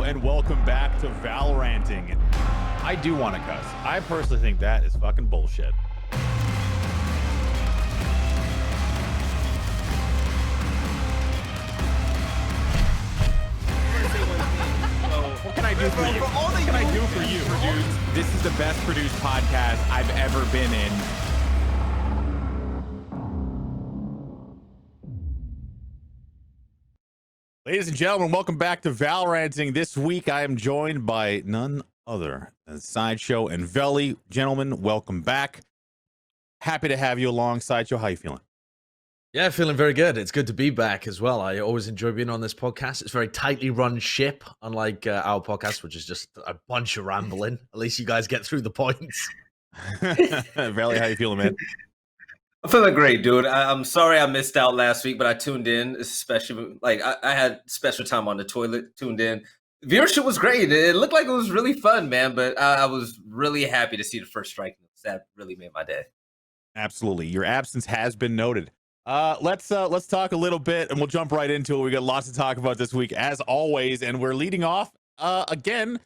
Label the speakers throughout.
Speaker 1: and welcome back to Valoranting. I do want to cuss. I personally think that is fucking bullshit. What can I do for you? What can I do for you? This is the best produced podcast I've ever been in. Ladies and gentlemen, welcome back to Valoranting. This week I am joined by none other than Sideshow and Veli. Gentlemen, welcome back. Happy to have you along, Sideshow. How you feeling?
Speaker 2: Yeah, feeling very good. It's good to be back as well. I always enjoy being on this podcast. It's a very tightly run ship, unlike our podcast, which is just a bunch of rambling. At least you guys get through the points.
Speaker 1: Veli, how you feeling, man?
Speaker 3: I'm feeling great, dude. I'm sorry I missed out last week, but I tuned in, especially like I had special time on the toilet, tuned in. Viewership was great. It looked like it was really fun, man, but I was really happy to see the first strike. That really made my day.
Speaker 1: Absolutely. Your absence has been noted. Let's talk a little bit and we'll jump right into it. We got lots to talk about this week as always, and we're leading off again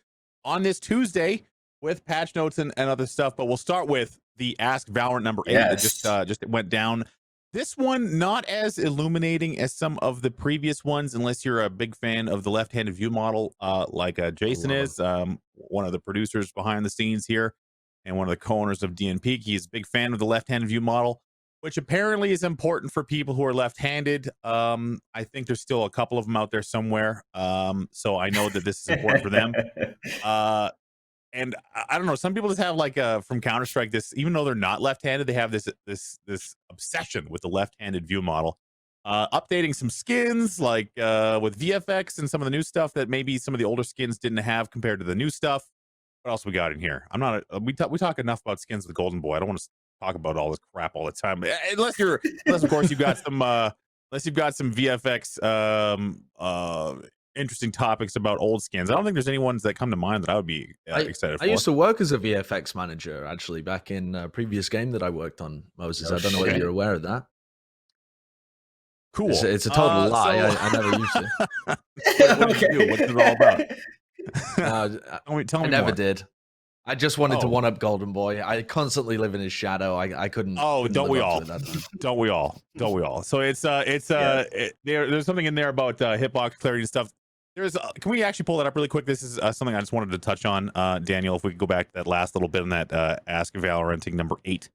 Speaker 1: on this Tuesday with patch notes and other stuff, but we'll start with the Ask Valorant number 8 that just went down. This one not as illuminating as some of the previous ones, unless you're a big fan of the left-handed view model, like Jason is, one of the producers behind the scenes here, and one of the co-owners of DNP. He's a big fan of the left-handed view model, which apparently is important for people who are left-handed. I think there's still a couple of them out there somewhere, so I know that this is important for them. And I don't know, some people just have like from Counter-Strike this, even though they're not left-handed, they have this obsession with the left-handed view model. Updating some skins like with VFX and some of the new stuff that maybe some of the older skins didn't have compared to the new stuff. What else we got in here? I'm not we talk enough about skins with Golden Boy. I don't want to talk about all this crap all the time. Unless of course you've got some VFX interesting topics about old skins. I don't think there's any ones that come to mind that I would be excited for.
Speaker 2: I used to work as a VFX manager, actually, back in a previous game that I worked on, Moses. I don't know whether you're aware of that.
Speaker 1: Cool.
Speaker 2: It's a total lie. I never used to.
Speaker 1: What did you do? What's it all about? Tell me
Speaker 2: I never
Speaker 1: more.
Speaker 2: did. I just wanted to one-up Golden Boy. I constantly live in his shadow. I couldn't.
Speaker 1: Oh,
Speaker 2: couldn't
Speaker 1: don't we all?
Speaker 2: Don't
Speaker 1: we all? So there's something in there about hitbox clarity and stuff. Can we actually pull that up really quick? This is something I just wanted to touch on, Daniel. If we could go back to that last little bit on that Ask Valoranting number 8.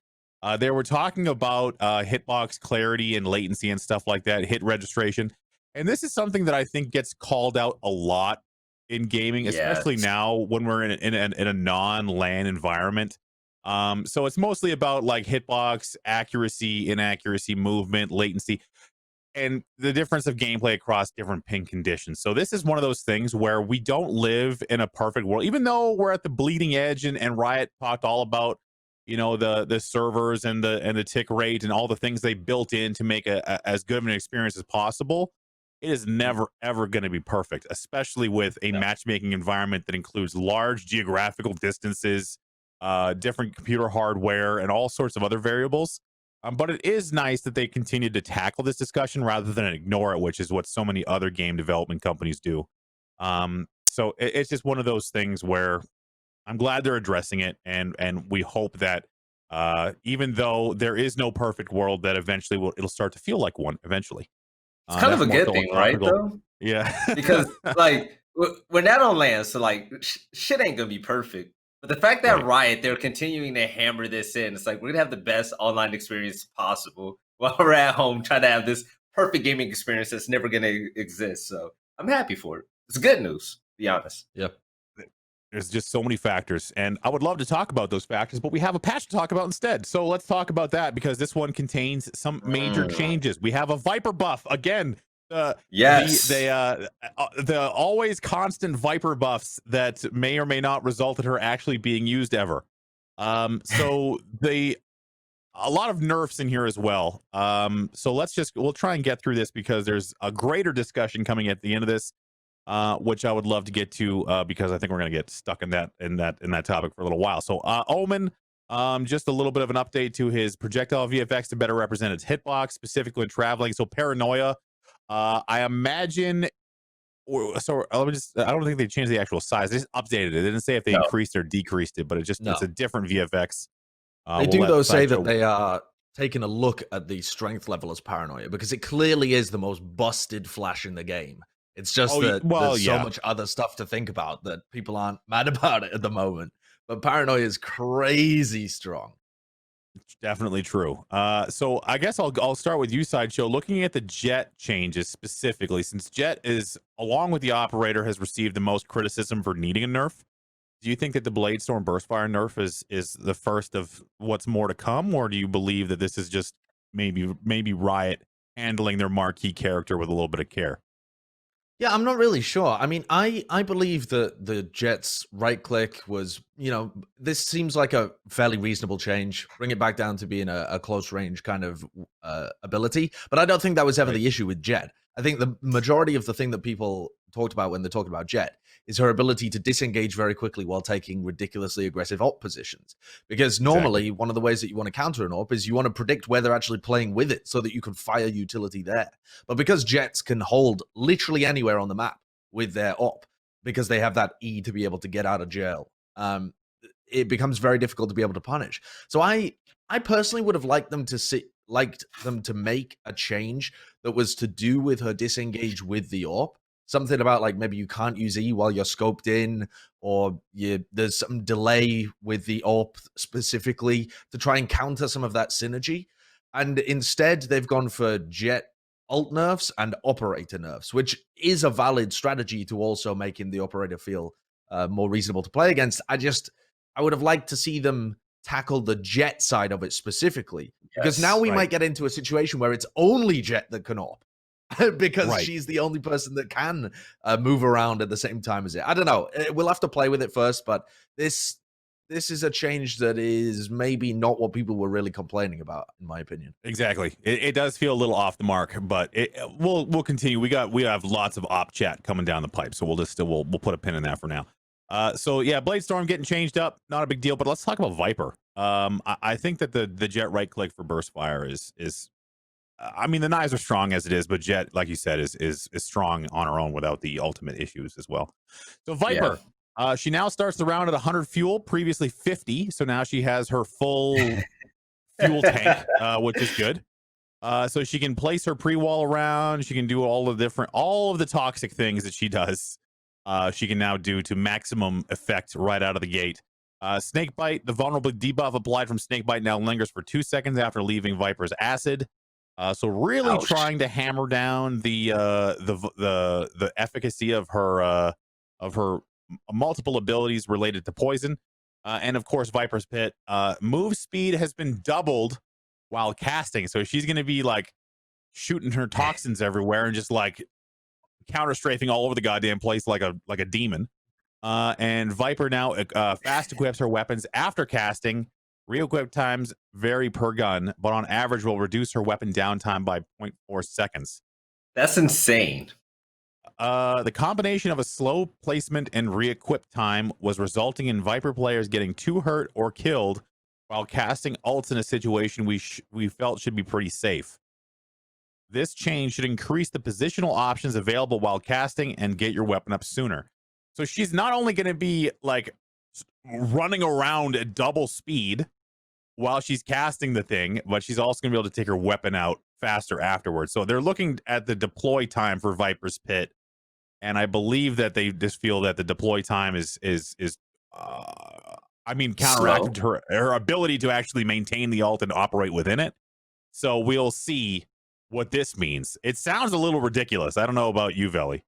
Speaker 1: They were talking about hitbox clarity and latency and stuff like that, hit registration, and this is something that I think gets called out a lot in gaming, especially now when we're in a non-LAN environment. So it's mostly about like hitbox accuracy, inaccuracy, movement, latency, and the difference of gameplay across different ping conditions. So this is one of those things where we don't live in a perfect world, even though we're at the bleeding edge, and Riot talked all about, the servers and the tick rate and all the things they built in to make as good of an experience as possible. It is never, ever going to be perfect, especially with a matchmaking environment that includes large geographical distances, different computer hardware, and all sorts of other variables. But it is nice that they continue to tackle this discussion rather than ignore it, which is what so many other game development companies do. So it's just one of those things where I'm glad they're addressing it, and we hope that even though there is no perfect world, that eventually it'll start to feel like one eventually.
Speaker 3: It's kind of a good thing, right, though?
Speaker 1: Yeah.
Speaker 3: Because, like, we're not on LAN, so, like, shit ain't going to be perfect. But the fact that Riot, they're continuing to hammer this in, it's like, we're going to have the best online experience possible while we're at home trying to have this perfect gaming experience that's never going to exist. So I'm happy for it. It's good news, to be honest.
Speaker 2: Yep.
Speaker 1: There's just so many factors, and I would love to talk about those factors, but we have a patch to talk about instead. So let's talk about that, because this one contains some major changes. We have a Viper buff again. The always constant Viper buffs that may or may not result in her actually being used ever. So a lot of nerfs in here as well. So we'll try and get through this, because there's a greater discussion coming at the end of this, which I would love to get to, because I think we're going to get stuck in that topic for a little while. So Omen, just a little bit of an update to his projectile VFX to better represent its hitbox, specifically when traveling. So Paranoia, I imagine so let me just. I don't think they changed the actual size. They just updated it. They didn't say if they
Speaker 3: No.
Speaker 1: increased or decreased it, but it's
Speaker 2: No.
Speaker 1: a different VFX.
Speaker 2: They
Speaker 1: We'll
Speaker 2: do,
Speaker 1: let
Speaker 2: though, say
Speaker 1: Sideshow-
Speaker 2: that they are taking a look at the strength level as paranoia, because it clearly is the most busted flash in the game. It's just that there's so much other stuff to think about that people aren't mad about it at the moment. But paranoia is crazy strong.
Speaker 1: Definitely true. So I guess I'll start with you, Sideshow. Looking at the Jett changes specifically, since Jett is, along with the operator, has received the most criticism for needing a nerf. Do you think that the Bladestorm Burstfire nerf is the first of what's more to come, or do you believe that this is just maybe Riot handling their marquee character with a little bit of care?
Speaker 2: Yeah, I'm not really sure. I mean, I believe that the Jett's right click was, this seems like a fairly reasonable change. Bring it back down to being a close range kind of ability. But I don't think that was ever the issue with Jett. I think the majority of the thing that people talked about when they're talking about Jett is her ability to disengage very quickly while taking ridiculously aggressive AWP positions. Because normally, one of the ways that you want to counter an AWP is you want to predict where they're actually playing with it so that you can fire utility there. But because Jetts can hold literally anywhere on the map with their AWP, because they have that E to be able to get out of jail, it becomes very difficult to be able to punish. So I personally would have liked them to make a change that was to do with her disengage with the AWP. Something about like maybe you can't use E while you're scoped in, or there's some delay with the AWP specifically to try and counter some of that synergy. And instead, they've gone for Jett alt nerfs and operator nerfs, which is a valid strategy to also making the operator feel more reasonable to play against. I would have liked to see them tackle the Jett side of it specifically, because now we might get into a situation where it's only Jett that can AWP. Because she's the only person that can move around at the same time as it. I don't know. We'll have to play with it first, but this is a change that is maybe not what people were really complaining about, in my opinion.
Speaker 1: Exactly. It does feel a little off the mark, but we'll continue. We have lots of op chat coming down the pipe, so we'll put a pin in that for now. So yeah, Bladestorm getting changed up, not a big deal. But let's talk about Viper. I think that the Jett right click for burst fire is I mean, the knives are strong as it is, but Jett, like you said, is strong on her own without the ultimate issues as well. So Viper, she now starts the round at 100 fuel, previously 50. So now she has her full fuel tank, which is good. So she can place her pre-wall around. She can do all of the toxic things that she does. She can now do to maximum effect right out of the gate. Snakebite, the vulnerable debuff applied from Snakebite now lingers for 2 seconds after leaving Viper's acid. So really trying to hammer down the efficacy of her multiple abilities related to poison, and of course Viper's Pit. Move speed has been doubled while casting, so she's going to be like shooting her toxins everywhere and just like counter strafing all over the goddamn place like a demon. And Viper now fast equips her weapons after casting. Re-equip times vary per gun, but on average will reduce her weapon downtime by 0.4 seconds.
Speaker 3: That's insane.
Speaker 1: The combination of a slow placement and re-equip time was resulting in Viper players getting too hurt or killed while casting ults in a situation we felt should be pretty safe. This change should increase the positional options available while casting and get your weapon up sooner. So she's not only going to be like running around at double speed while she's casting the thing, but she's also gonna be able to take her weapon out faster afterwards. So they're looking at the deploy time for Viper's Pit, and I believe that they just feel that the deploy time is counteracted to her ability to actually maintain the ult and operate within it. So we'll see what this means. It sounds a little ridiculous. I don't know about you, Veli.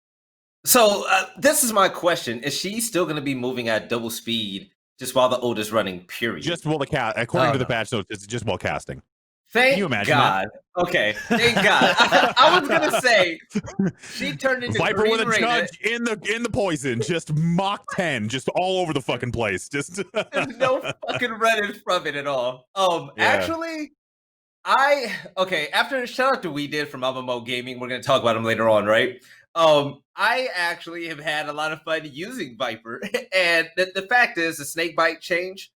Speaker 3: So this is my question: is she still going to be moving at double speed just while the ult is running, period?
Speaker 1: Just while the cast, according to the patch notes, it's just while casting.
Speaker 3: Thank
Speaker 1: Can you imagine
Speaker 3: God. That? Okay, thank God. I was gonna say she turned into
Speaker 1: Viper
Speaker 3: Green
Speaker 1: with a
Speaker 3: Raven.
Speaker 1: judge in the poison, just Mach 10, just all over the fucking place. Just
Speaker 3: There's no fucking running from it at all. Actually, after shout out to We Did from Alamo Gaming, we're gonna talk about him later on, right? I actually have had a lot of fun using Viper, and the fact is, the Snakebite change,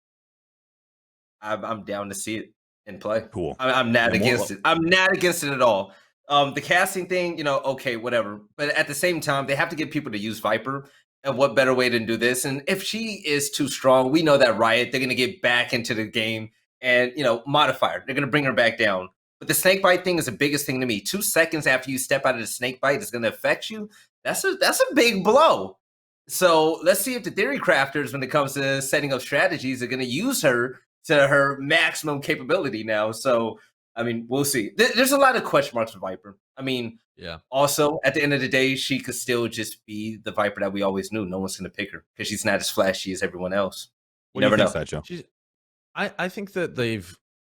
Speaker 3: I'm down to see it in play.
Speaker 1: Cool.
Speaker 3: I'm not against it. I'm not against it at all. The casting thing, okay, whatever. But at the same time, they have to get people to use Viper. And what better way to do this? And if she is too strong, we know that Riot, they're going to get back into the game and, modify her. They're going to bring her back down. But the snake bite thing is the biggest thing to me. 2 seconds after you step out of the snake bite is going to affect you. That's a big blow. So let's see if the theory crafters, when it comes to setting up strategies, are going to use her to her maximum capability now. So, I mean, we'll see. There's a lot of question marks with Viper. I mean,
Speaker 2: Yeah.
Speaker 3: also, at the end of the day, she could still just be the Viper that we always knew. No one's going to pick her because she's not as flashy as everyone else. You
Speaker 1: What do you
Speaker 3: never
Speaker 1: think,
Speaker 3: know.
Speaker 1: Sideshow?
Speaker 2: I think that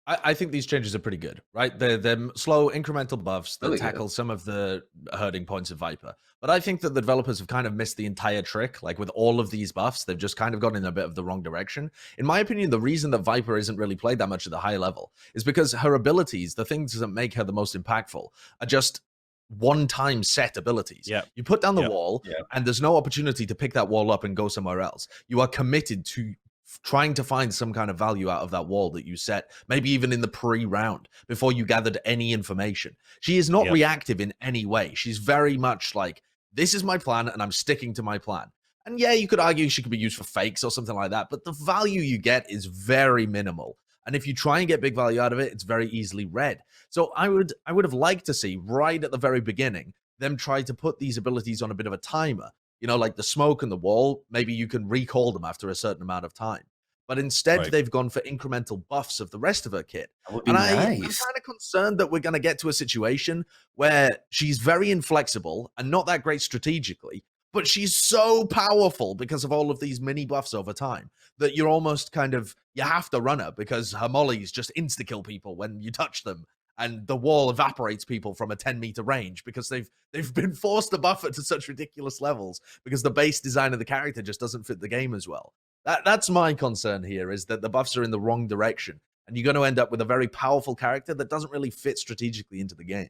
Speaker 2: I think these changes are pretty good, right? They're slow, incremental buffs that
Speaker 3: Really good.
Speaker 2: tackle some of the hurting points of Viper. But I think that the developers have kind of missed the entire trick. Like with all of these buffs, they've just kind of gone in a bit of the wrong direction. In my opinion, the reason that Viper isn't really played that much at the high level is because her abilities, the things that make her the most impactful, are just one-time set abilities.
Speaker 1: Yeah.
Speaker 2: You put down the
Speaker 1: Yeah.
Speaker 2: wall,
Speaker 3: Yeah.
Speaker 2: and there's no opportunity to pick that wall up and go somewhere else. You are committed to trying to find some kind of value out of that wall that you set, maybe even in the pre-round before you gathered any information. She is not
Speaker 1: Yep.
Speaker 2: reactive in any way. She's very much like, this is my plan and I'm sticking to my plan. And yeah, you could argue she could be used for fakes or something like that, but the value you get is very minimal. And if you try and get big value out of it, it's very easily read. So I would have liked to see right at the very beginning them try to put these abilities on a bit of a timer. Like the smoke and the wall, maybe you can recall them after a certain amount of time. But instead,
Speaker 1: Right.
Speaker 2: they've gone for incremental buffs of the rest of her kit.
Speaker 3: That would be
Speaker 2: And I'm
Speaker 3: nice.
Speaker 2: kind of concerned that we're going to get to a situation where she's very inflexible and not that great strategically, but she's so powerful because of all of these mini buffs over time that you're almost you have to run her because her mollies just insta-kill people when you touch them. And the wall evaporates people from a 10-meter range because they've been forced to buff it to such ridiculous levels because the base design of the character just doesn't fit the game as well. That's my concern here, is that the buffs are in the wrong direction, and you're going to end up with a very powerful character that doesn't really fit strategically into the game.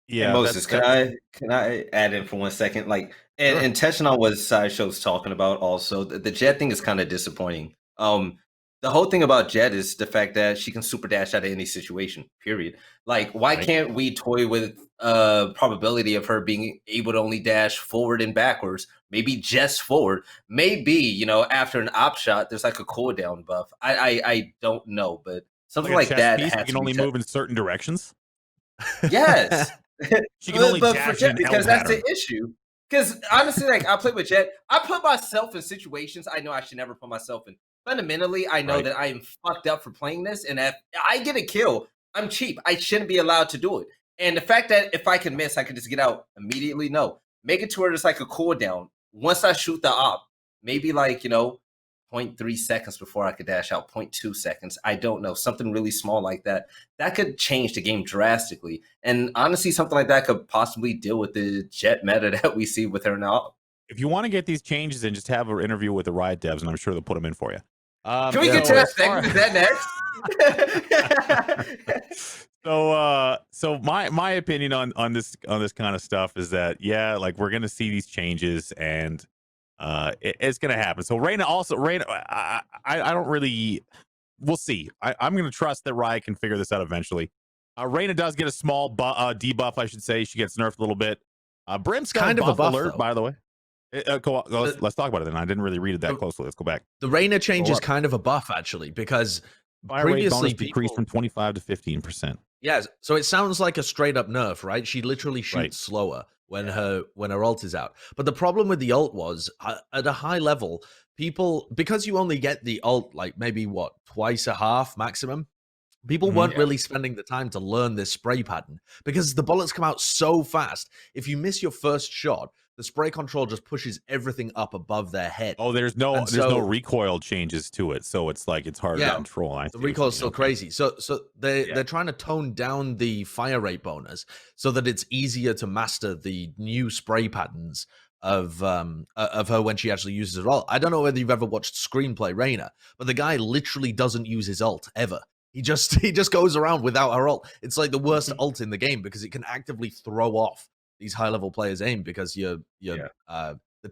Speaker 1: Yeah.
Speaker 3: And Moses, can I add in for 1 second? Like, and,
Speaker 2: Sure.
Speaker 3: and touching on what Sideshow's talking about, also the Jett thing is kind of disappointing. The whole thing about Jett is the fact that she can super dash out of any situation. Period. Like, why
Speaker 1: Right.
Speaker 3: can't we toy with probability of her being able to only dash forward and backwards? Maybe just forward. Maybe after an op shot, there's like a cooldown buff. I don't know, but something
Speaker 1: a
Speaker 3: like
Speaker 1: chess
Speaker 3: that
Speaker 1: piece,
Speaker 3: has
Speaker 1: you can
Speaker 3: to
Speaker 1: only
Speaker 3: be
Speaker 1: move in certain directions.
Speaker 3: Yes.
Speaker 1: She can only
Speaker 3: but
Speaker 1: dash
Speaker 3: for Jett,
Speaker 1: in
Speaker 3: because
Speaker 1: L
Speaker 3: that's
Speaker 1: pattern.
Speaker 3: the issue. Because honestly, like I play with Jett, I put myself in situations I know I should never put myself in. Fundamentally, I know
Speaker 1: Right.
Speaker 3: that I am fucked up for playing this, and if I get a kill, I'm cheap. I shouldn't be allowed to do it. And the fact that if I can miss, I can just get out immediately. No, make it to where it's like a cooldown. Once I shoot the op, maybe like 0.3 seconds before I could dash out, 0.2 seconds. I don't know. Something really small like that. That could change the game drastically. And honestly, something like that could possibly deal with the Jett meta that we see with her now.
Speaker 1: If you want to get these changes in, just have an interview with the Riot devs, and I'm sure they'll put them in for you.
Speaker 3: Can we get to that segment? Is that next?
Speaker 1: So my opinion on this kind of stuff is that, yeah, like we're gonna see these changes, and it's gonna happen. So Reyna, I don't really. We'll see. I'm gonna trust that Riot can figure this out eventually. Reyna does get a small debuff, I should say. She gets nerfed a little bit. Brim's got
Speaker 2: Kind
Speaker 1: a
Speaker 2: of a
Speaker 1: buff
Speaker 2: buff,
Speaker 1: alert,
Speaker 2: though.
Speaker 1: by the way. Let's talk about it then. I didn't really read it that closely. Let's go back.
Speaker 2: The Reyna change is
Speaker 1: up.
Speaker 2: kind of a buff, actually, because
Speaker 1: Fire rate
Speaker 2: previously
Speaker 1: bonus decreased from 25 to 15%.
Speaker 2: Yes, so it sounds like a straight up nerf, right? She literally shoots
Speaker 1: Right.
Speaker 2: slower when her ult is out. But the problem with the ult was at a high level, people, because you only get the ult like maybe twice a half maximum. People weren't really spending the time to learn this spray pattern because the bullets come out so fast. If you miss your first shot, the spray control just pushes everything up above their head.
Speaker 1: Oh, there's no recoil changes to it, so it's like it's harder to control.
Speaker 2: The recoil is still crazy. So they're trying to tone down the fire rate bonus so that it's easier to master the new spray patterns of her when she actually uses her ult. I don't know whether you've ever watched Screenplay Reyna, but the guy literally doesn't use his ult ever. He just goes around without her ult. It's like the worst ult in the game because it can actively throw off these high level players' aim because the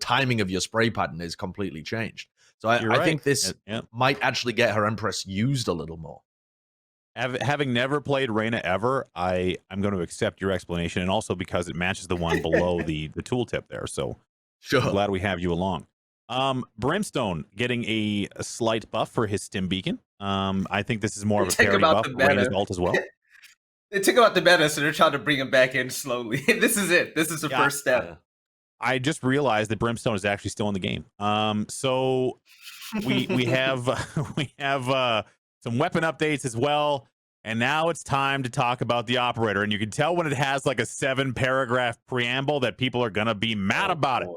Speaker 2: timing of your spray pattern is completely changed. So I think this might actually get her Empress used a little more.
Speaker 1: Having never played Reyna ever, I'm going to accept your explanation, and also because it matches the one below the tooltip there. So
Speaker 2: Sure.
Speaker 1: I'm glad we have you along. Brimstone getting a slight buff for his stim beacon. I think this is more of a parity buff for Reyna's ult as well.
Speaker 3: They took him out the meta, so they're trying to bring him back in slowly. This is it. This is the first step.
Speaker 1: I just realized that Brimstone is actually still in the game. So we have some weapon updates as well, and now it's time to talk about the operator. And you can tell when it has like a 7-paragraph preamble that people are gonna be mad about it.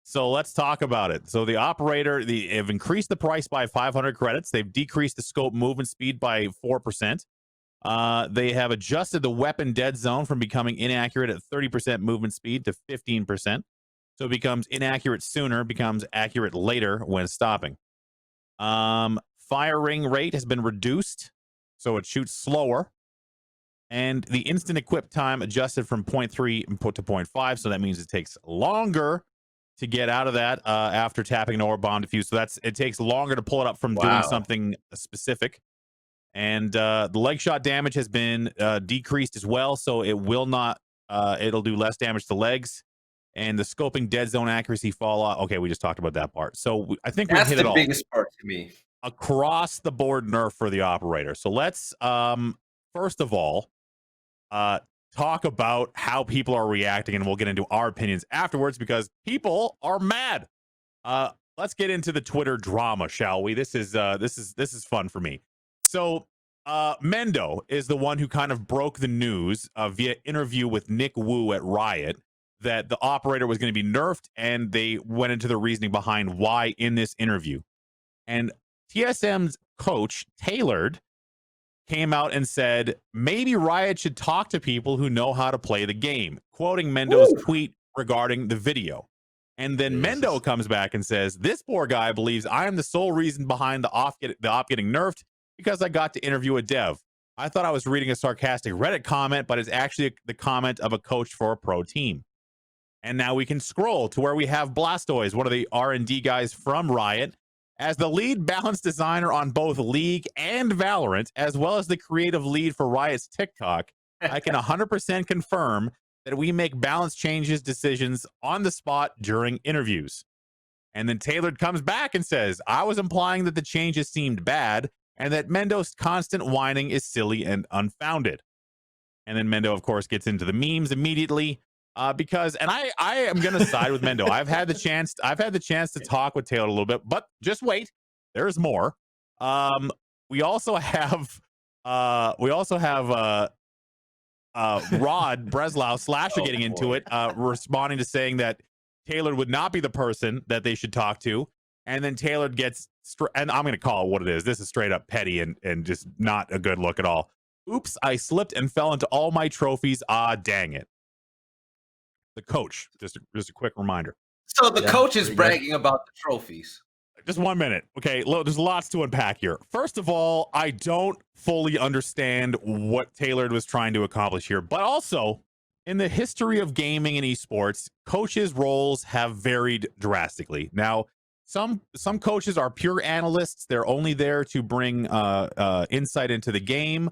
Speaker 1: So let's talk about it. So the operator, they've increased the price by 500 credits. They've decreased the scope movement speed by 4%. They have adjusted the weapon dead zone from becoming inaccurate at 30% movement speed to 15%. So it becomes inaccurate sooner, becomes accurate later when stopping. Firing rate has been reduced, so it shoots slower. And the instant equip time adjusted from 0.3 to 0.5, so that means it takes longer to get out of that after tapping an orb bomb defuse. So it takes longer to pull it up from doing something specific. And the leg shot damage has been decreased as well, so it will not. It'll do less damage to legs. And the scoping dead zone accuracy fallout. Okay, we just talked about that part. So I think we hit it all.
Speaker 3: That's the biggest part to me.
Speaker 1: Across the board nerf for the operator. So let's first of all talk about how people are reacting, and we'll get into our opinions afterwards because people are mad. Let's get into the Twitter drama, shall we? This is fun for me. So Mendo is the one who kind of broke the news via interview with Nick Wu at Riot that the operator was going to be nerfed, and they went into the reasoning behind why in this interview. And TSM's coach, Tailored, came out and said, maybe Riot should talk to people who know how to play the game, quoting Mendo's tweet regarding the video. And then Mendo comes back and says, this poor guy believes I am the sole reason behind the op getting nerfed because I got to interview a dev. I thought I was reading a sarcastic Reddit comment, but it's actually the comment of a coach for a pro team. And now we can scroll to where we have Blastoise, one of the R&D guys from Riot, as the lead balance designer on both League and Valorant, as well as the creative lead for Riot's TikTok. I can 100% confirm that we make balance changes decisions on the spot during interviews. And then Tailored comes back and says, I was implying that the changes seemed bad and that Mendo's constant whining is silly and unfounded. And then Mendo, of course, gets into the memes immediately. Because I am gonna side with Mendo. I've had the chance to talk with Taylor a little bit, but just wait, there's more. We also have Rod Breslau Slasher getting into it, responding to saying that Taylor would not be the person that they should talk to, and then Taylor gets and I'm gonna call it what it is. This is straight up petty and just not a good look at all. Oops, I slipped and fell into all my trophies. Ah, dang it. The coach, just a quick reminder.
Speaker 3: So the coach is bragging about the trophies.
Speaker 1: Just 1 minute. Okay, there's lots to unpack here. First of all, I don't fully understand what Tailored was trying to accomplish here, but also in the history of gaming and esports, coaches' roles have varied drastically. Now, some coaches are pure analysts. They're only there to bring insight into the game.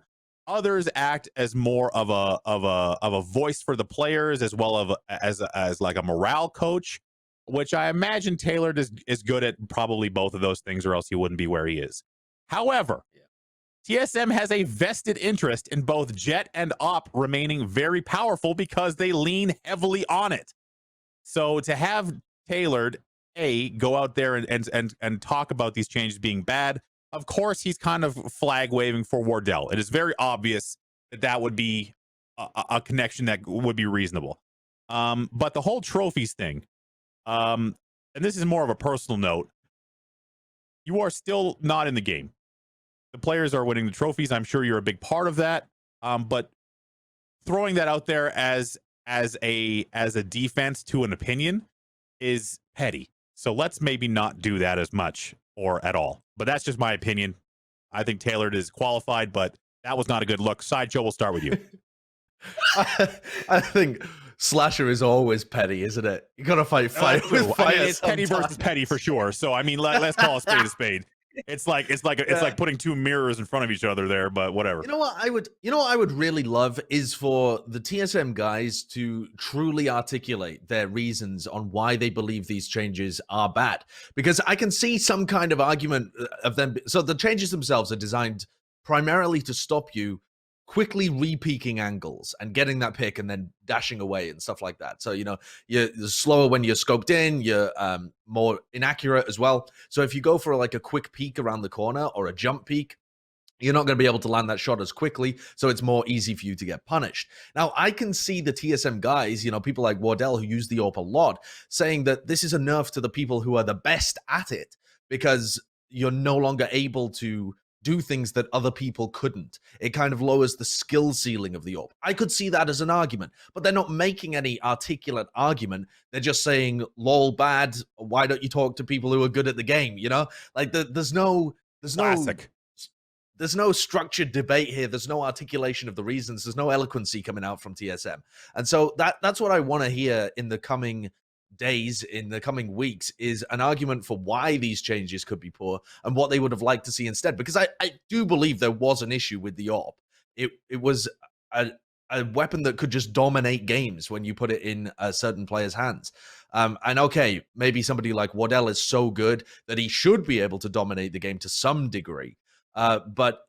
Speaker 1: Others act as more of a voice for the players, as well as like a morale coach, which I imagine Tailored is good at probably both of those things, or else he wouldn't be where he is. However, TSM has a vested interest in both Jett and Op remaining very powerful because they lean heavily on it. So to have Tailored go out there and talk about these changes being bad. Of course, he's kind of flag waving for Wardell. It is very obvious that would be a connection that would be reasonable. But the whole trophies thing, and this is more of a personal note, you are still not in the game. The players are winning the trophies. I'm sure you're a big part of that. But throwing that out there as a defense to an opinion is petty. So let's maybe not do that as much or at all. But that's just my opinion. I think Tailored is qualified, but that was not a good look. Sideshow, we'll start with you.
Speaker 2: I think Slasher is always petty, isn't it? You gotta fight with fire.
Speaker 1: It's petty versus petty for sure. So I mean, let's call a spade a spade. it's like putting two mirrors in front of each other there, but whatever.
Speaker 2: You know what I would really love is for the TSM guys to truly articulate their reasons on why they believe these changes are bad, because I can see some kind of argument of them. So the changes themselves are designed primarily to stop you quickly re-peaking angles and getting that pick and then dashing away and stuff like that. So, you know, you're slower when you're scoped in, you're more inaccurate as well. So if you go for like a quick peek around the corner or a jump peek, you're not going to be able to land that shot as quickly, so it's more easy for you to get punished. Now, I can see the TSM guys, you know, people like Wardell who use the AWP a lot, saying that this is a nerf to the people who are the best at it, because you're no longer able to do things that other people couldn't. It kind of lowers the skill ceiling of the AWP. I could see that as an argument, but they're not making any articulate argument. They're just saying, lol, bad, why don't you talk to people who are good at the game, you know? Like, there's no structured debate here. There's no articulation of the reasons. There's no eloquency coming out from TSM. And so that's what I want to hear in the coming days, in the coming weeks, is an argument for why these changes could be poor and what they would have liked to see instead. Because I do believe there was an issue with the AWP. It was a weapon that could just dominate games when you put it in a certain player's hands. And okay, maybe somebody like Wardell is so good that he should be able to dominate the game to some degree. But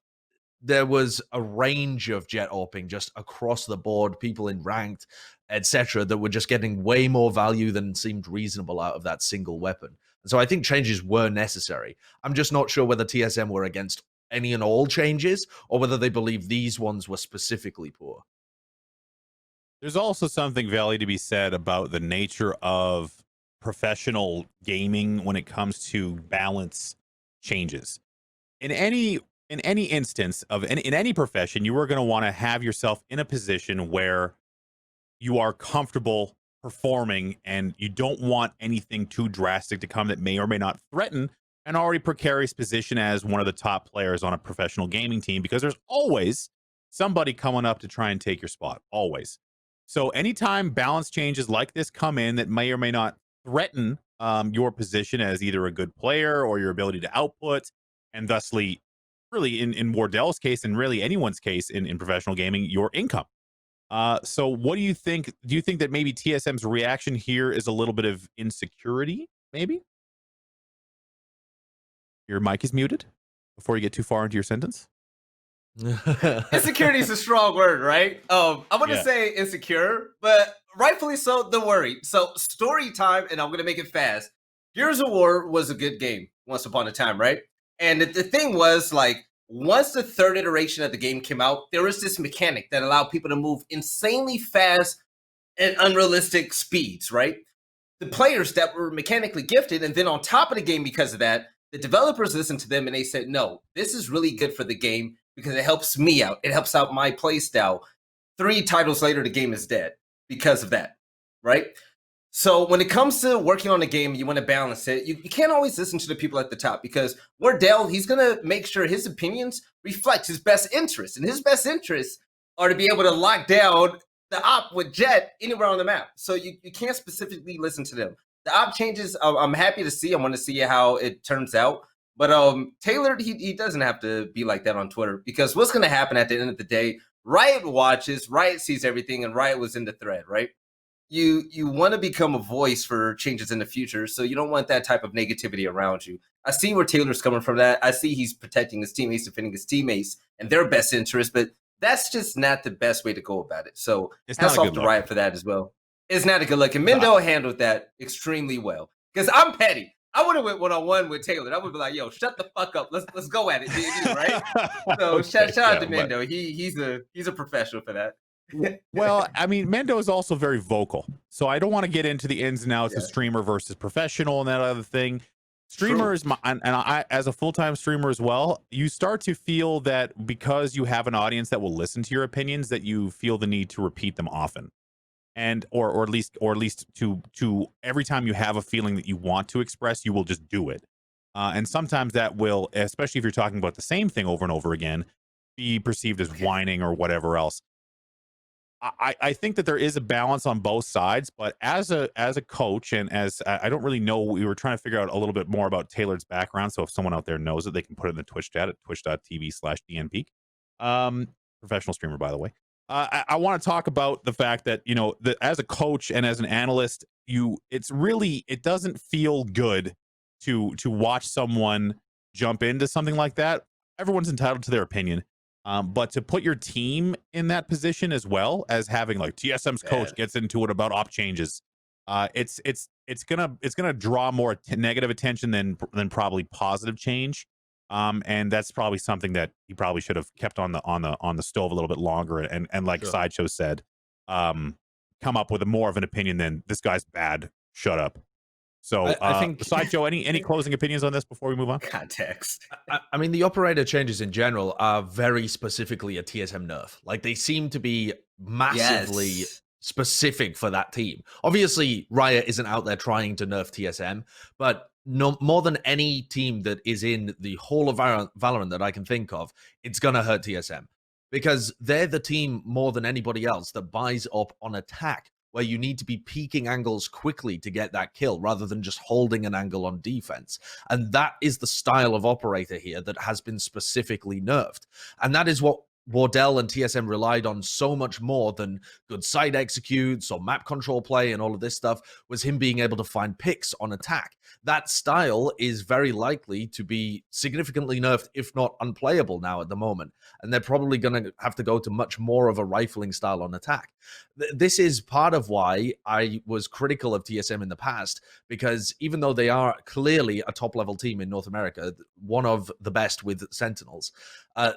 Speaker 2: there was a range of Jett AWPing just across the board, people in ranked, etc., that were just getting way more value than seemed reasonable out of that single weapon. And so I think changes were necessary. I'm just not sure whether TSM were against any and all changes or whether they believe these ones were specifically poor.
Speaker 1: There's also something, Valley, to be said about the nature of professional gaming when it comes to balance changes. In any instance of in any profession, you are going to want to have yourself in a position where you are comfortable performing and you don't want anything too drastic to come that may or may not threaten an already precarious position as one of the top players on a professional gaming team, because there's always somebody coming up to try and take your spot, always. So anytime balance changes like this come in that may or may not threaten your position as either a good player or your ability to output, and thusly, really in Wardell's case and really anyone's case in professional gaming, your income. So what do you think? Do you think that maybe TSM's reaction here is a little bit of insecurity, maybe? Your mic is muted before you get too far into your sentence.
Speaker 3: Insecurity is a strong word, right? I'm gonna say insecure, but rightfully so. Don't worry. So story time, and I'm gonna make it fast. Gears of War was a good game once upon a time, right? And the thing was, like, once the third iteration of the game came out, there was this mechanic that allowed people to move insanely fast at unrealistic speeds, right? The players that were mechanically gifted, and then on top of the game, because of that, the developers listened to them and they said, no, this is really good for the game because it helps me out. It helps out my play style. 3 titles later, the game is dead because of that, right? So when it comes to working on a game, you want to balance it. You can't always listen to the people at the top, because Wardell, he's going to make sure his opinions reflect his best interests. And his best interests are to be able to lock down the op with Jett anywhere on the map. So you can't specifically listen to them. The op changes, I'm happy to see. I want to see how it turns out. But Taylor, he doesn't have to be like that on Twitter, because what's going to happen at the end of the day, Riot watches, Riot sees everything, and Riot was in the thread, right? You want to become a voice for changes in the future, so you don't want that type of negativity around you. I see where Taylor's coming from that. I see he's protecting his teammates, defending his teammates and their best interest, but that's just not the best way to go about it. So hats off to Riot for that as well. It's not a good look. And Mendo handled that extremely well. Because I'm petty. I would have went one-on-one with Taylor. I would be like, yo, shut the fuck up. Let's go at it, dude, right? So shout out to Mendo. He's a professional for that.
Speaker 1: Well, I mean, Mendo is also very vocal, so I don't want to get into the ins and outs of streamer versus professional and that other thing. Streamers, and I, as a full-time streamer as well, you start to feel that because you have an audience that will listen to your opinions, that you feel the need to repeat them often, and or at least to every time you have a feeling that you want to express, you will just do it. And sometimes that will, especially if you're talking about the same thing over and over again, be perceived as whining or whatever else. I think that there is a balance on both sides, but as a coach and as I don't really know, we were trying to figure out a little bit more about Taylor's background. So if someone out there knows it, they can put it in the Twitch chat at twitch.tv/dnpeak. Professional streamer, by the way. I want to talk about the fact that, you know, that as a coach and as an analyst, it doesn't feel good to watch someone jump into something like that. Everyone's entitled to their opinion. But to put your team in that position as well as having like TSM's coach gets into it about op changes, it's gonna draw more negative attention than probably positive change. And that's probably something that he probably should have kept on the stove a little bit longer and like Sideshow said, come up with more of an opinion than this guy's bad. Shut up. So
Speaker 2: I think
Speaker 1: Sideshow, any closing opinions on this before we move on?
Speaker 3: Context.
Speaker 2: I mean, the operator changes in general are very specifically a TSM nerf. Like they seem to be massively specific for that team. Obviously, Riot isn't out there trying to nerf TSM, but no more than any team that is in the whole of Valorant that I can think of, it's gonna hurt TSM because they're the team more than anybody else that buys up on attack, where you need to be peeking angles quickly to get that kill rather than just holding an angle on defense. And that is the style of operator here that has been specifically nerfed. And that is what Wardell and TSM relied on so much more than good side executes or map control play and all of this stuff, was him being able to find picks on attack. That style is very likely to be significantly nerfed, if not unplayable now at the moment. And they're probably going to have to go to much more of a rifling style on attack. This is part of why I was critical of TSM in the past, because even though they are clearly a top-level team in North America, one of the best with Sentinels,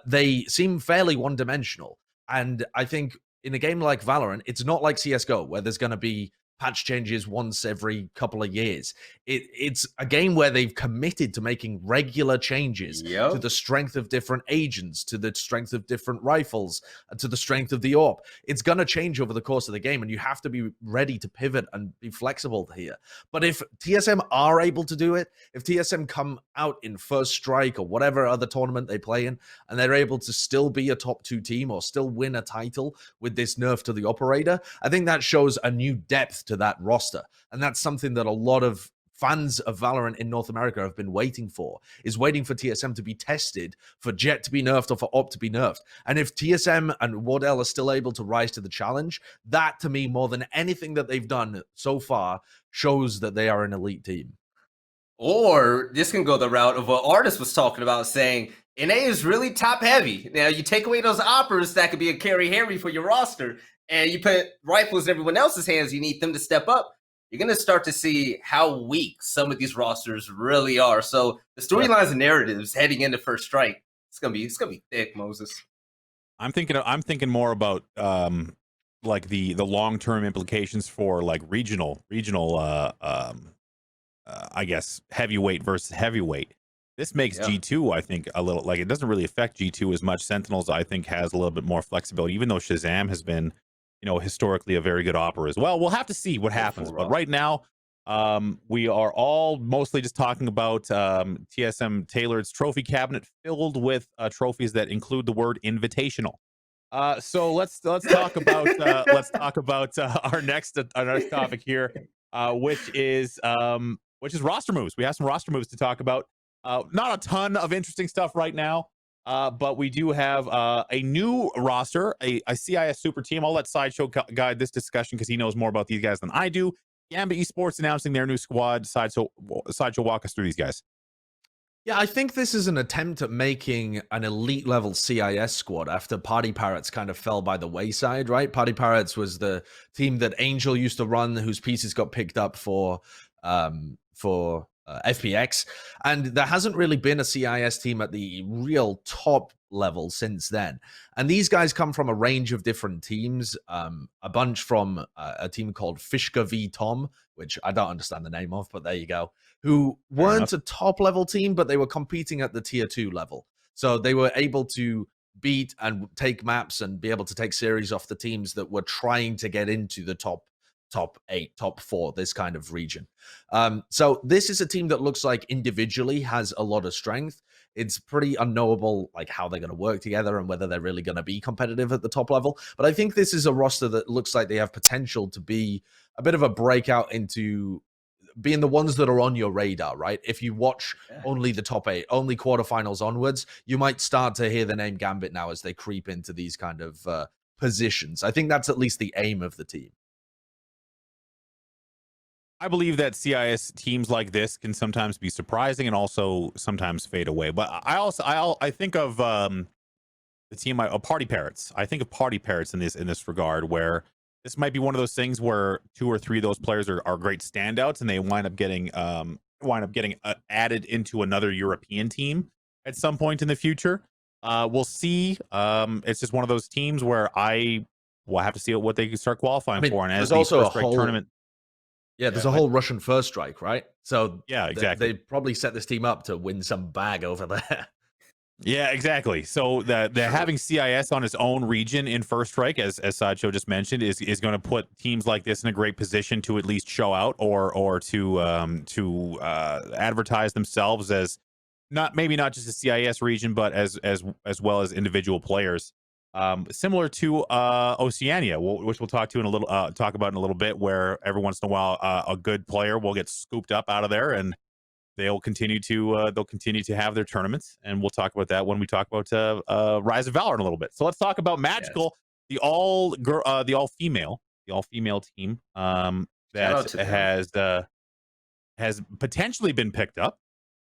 Speaker 2: they seem fairly one-dimensional. And I think in a game like Valorant, it's not like CSGO, where there's going to be patch changes once every couple of years. It's a game where they've committed to making regular changes to the strength of different agents, to the strength of different rifles, to the strength of the AWP. It's going to change over the course of the game, and you have to be ready to pivot and be flexible here. But if TSM are able to do it, if TSM come out in First Strike or whatever other tournament they play in, and they're able to still be a top 2 team or still win a title with this nerf to the operator, I think that shows a new depth to that roster. And that's something that a lot of fans of Valorant in North America have been waiting for, is waiting for TSM to be tested, for Jett to be nerfed or for Op to be nerfed. And if TSM and Wardell are still able to rise to the challenge, that to me, more than anything that they've done so far, shows that they are an elite team.
Speaker 3: Or this can go the route of what Artist was talking about, saying NA is really top heavy. Now you take away those operas that could be a carry Harry for your roster, and you put rifles in everyone else's hands. You need them to step up. You're going to start to see how weak some of these rosters really are. So the storylines and narratives heading into First Strike, it's gonna be thick, Moses.
Speaker 1: I'm thinking more about like the long-term implications for like regional I guess heavyweight versus heavyweight. This makes G2, I think, a little like, it doesn't really affect G2 as much. Sentinels, I think, has a little bit more flexibility, even though Shazam has been, you know, historically a very good opera as well. We'll have to see what happens. But right now, we are all mostly just talking about TSM Tailored's trophy cabinet filled with trophies that include the word invitational. So let's talk about our next topic here, which is roster moves. We have some roster moves to talk about. Not a ton of interesting stuff right now, but we do have a new roster, a CIS super team. I'll let Sideshow guide this discussion because he knows more about these guys than I do. Gambit Esports announcing their new squad. Sideshow, walk us through these guys.
Speaker 2: Yeah, I think this is an attempt at making an elite level CIS squad after Party Parrots kind of fell by the wayside, right? Party Parrots was the team that Angel used to run, whose pieces got picked up for FPX, and there hasn't really been a CIS team at the real top level since then. And these guys come from a range of different teams, a bunch from a team called Fishka v Tom, which I don't understand the name of, but there you go, who weren't a top level team, but they were competing at the tier 2 level. So they were able to beat and take maps and be able to take series off the teams that were trying to get into the top 8, top 4, this kind of region. So this is a team that looks like individually has a lot of strength. it's pretty unknowable like how they're going to work together and whether they're really going to be competitive at the top level. But I think this is a roster that looks like they have potential to be a bit of a breakout into being the ones that are on your radar, right? If you watch only the top 8, only quarterfinals onwards, you might start to hear the name Gambit now as they creep into these kind of positions. I think that's at least the aim of the team.
Speaker 1: I believe that CIS teams like this can sometimes be surprising and also sometimes fade away. But I think of the team Party Parrots. I think of Party Parrots in this regard, where this might be one of those things where 2 or 3 of those players are great standouts, and they wind up getting added into another European team at some point in the future. We'll see. It's just one of those teams where I will have to see what they can start qualifying for. And as
Speaker 2: there's also a whole
Speaker 1: tournament.
Speaker 2: Yeah, there's a whole Russian first strike, right? So
Speaker 1: yeah, exactly.
Speaker 2: They probably set this team up to win some bag over there.
Speaker 1: Yeah, exactly. So they're having CIS on its own region in First Strike, as Sideshow just mentioned, is going to put teams like this in a great position to at least show out or to advertise themselves as maybe not just a CIS region, but as well as individual players. Similar to Oceania, which we'll talk about in a little bit, where every once in a while a good player will get scooped up out of there and they'll continue to have their tournaments, and we'll talk about that when we talk about Rise of Valor in a little bit. So let's talk about Magical, the all female team that has potentially been picked up.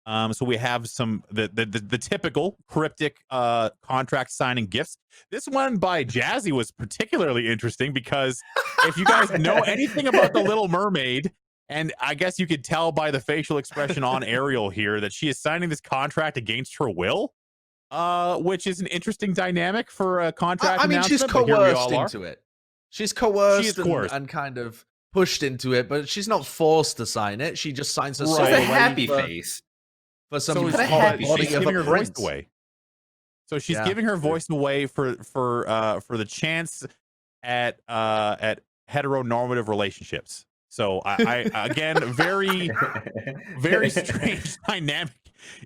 Speaker 1: So we have some the typical cryptic contract signing gifts. This one by Jazzy was particularly interesting because if you guys know anything about the Little Mermaid, and I guess you could tell by the facial expression on Ariel here that she is signing this contract against her will, which is an interesting dynamic for a contract.
Speaker 2: I mean, she's coerced into it. She's coerced and kind of pushed into it, but she's not forced to sign it. She just signs her soul away.
Speaker 3: It's a happy face.
Speaker 2: For some
Speaker 1: she's giving her voice away. So she's giving her voice away for the chance at heteronormative relationships. So I again, very strange dynamic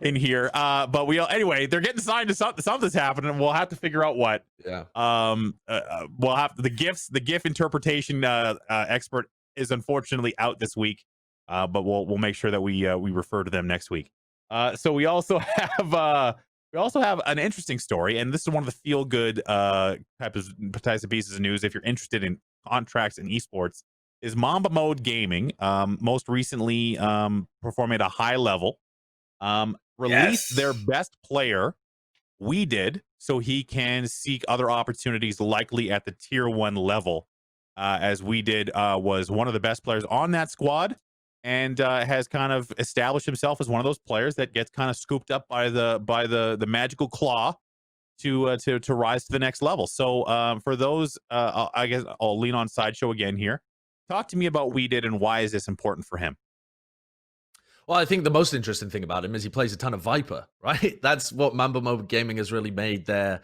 Speaker 1: in here. But anyway, they're getting signed to something's happening, and we'll have to figure out what.
Speaker 2: Yeah.
Speaker 1: We'll have the GIF interpretation expert is unfortunately out this week. But we'll make sure that we refer to them next week. So we also have an interesting story, and this is one of the feel good types of pieces of news if you're interested in contracts and esports. Is Mamba Mode Gaming, most recently performing at a high level, released their best player, We Did, so he can seek other opportunities likely at the tier 1 level, as We Did was one of the best players on that squad, and has kind of established himself as one of those players that gets kind of scooped up by the magical claw to rise to the next level. So for those, I guess I'll lean on Sideshow again here. Talk to me about We Did and why is this important for him?
Speaker 2: Well, I think the most interesting thing about him is he plays a ton of Viper, right? That's what Mamba Mode Gaming has really made their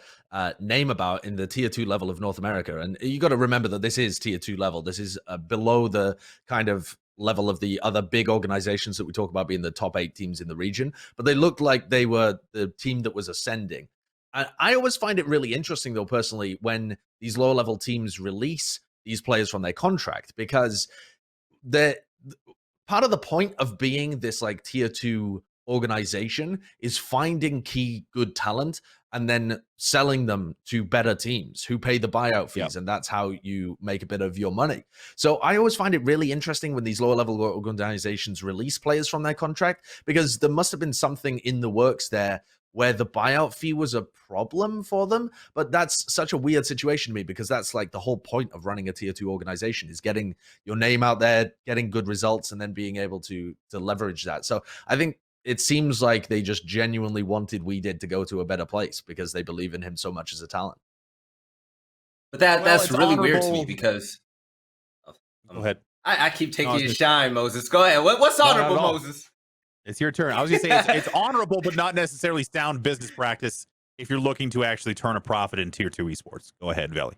Speaker 2: name about in the tier 2 level of North America. And you got to remember that this is tier 2 level. This is below the kind of level of the other big organizations that we talk about being the top 8 teams in the region. But they looked like they were the team that was ascending. And I always find it really interesting, though, personally, when these lower level teams release these players from their contract, because part of the point of being this like tier 2 organization is finding key good talent and then selling them to better teams who pay the buyout fees. And that's how you make a bit of your money. So I always find it really interesting when these lower level organizations release players from their contract, because there must have been something in the works there where the buyout fee was a problem for them. But that's such a weird situation to me, because that's like the whole point of running a tier 2 organization, is getting your name out there, getting good results, and then being able to leverage that. So I think it seems like they just genuinely wanted We Did to go to a better place because they believe in him so much as a talent.
Speaker 3: But that's really weird to me, because
Speaker 1: go ahead.
Speaker 3: I keep taking your shine, Moses. Go ahead. What's honorable, Moses?
Speaker 1: It's your turn. I was going to say it's honorable, but not necessarily sound business practice if you're looking to actually turn a profit in tier 2 esports. Go ahead, Veli.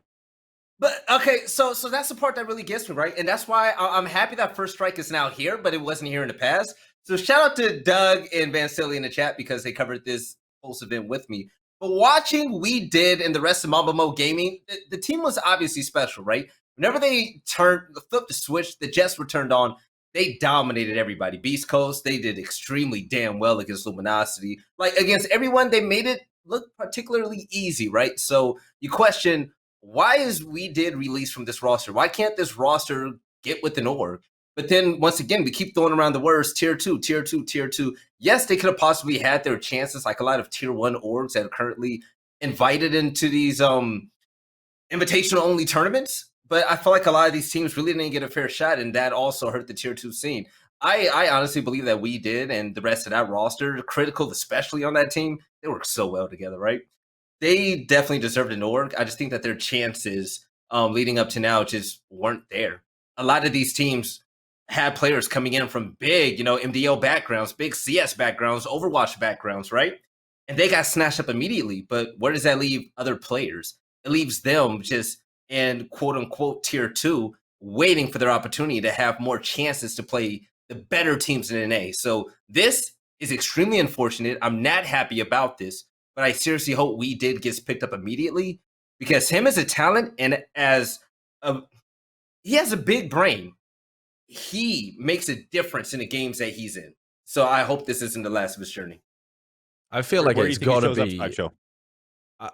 Speaker 3: But okay, so that's the part that really gets me, right? And that's why I'm happy that First Strike is now here, but it wasn't here in the past. So shout out to Doug and Van Silly in the chat, because they covered this post event with me. But watching We Did and the rest of Mamba Mo Gaming, the team was obviously special, right? Whenever they flipped the switch, the Jets were turned on. They dominated everybody. Beast Coast, they did extremely damn well against Luminosity. Like against everyone, they made it look particularly easy, right? So you question, why is We Did released from this roster? Why can't this roster get with an org? But then once again, we keep throwing around the words tier 2, tier 2, tier 2. Yes, they could have possibly had their chances, like a lot of tier 1 orgs that are currently invited into these invitational only tournaments. But I feel like a lot of these teams really didn't get a fair shot, and that also hurt the tier 2 scene. I honestly believe that We Did and the rest of that roster, Critical especially on that team, they work so well together, right? They definitely deserved an org. I just think that their chances leading up to now just weren't there. A lot of these teams had players coming in from big, MDL backgrounds, big CS backgrounds, Overwatch backgrounds, right? And they got snatched up immediately. But where does that leave other players? It leaves them just in quote unquote tier 2, waiting for their opportunity to have more chances to play the better teams in NA. So this is extremely unfortunate. I'm not happy about this, but I seriously hope We Did gets picked up immediately, because him as a talent and he has a big brain. He makes a difference in the games that he's in. So I hope this isn't the last of his journey.
Speaker 2: I feel like it's got to be.
Speaker 1: Show?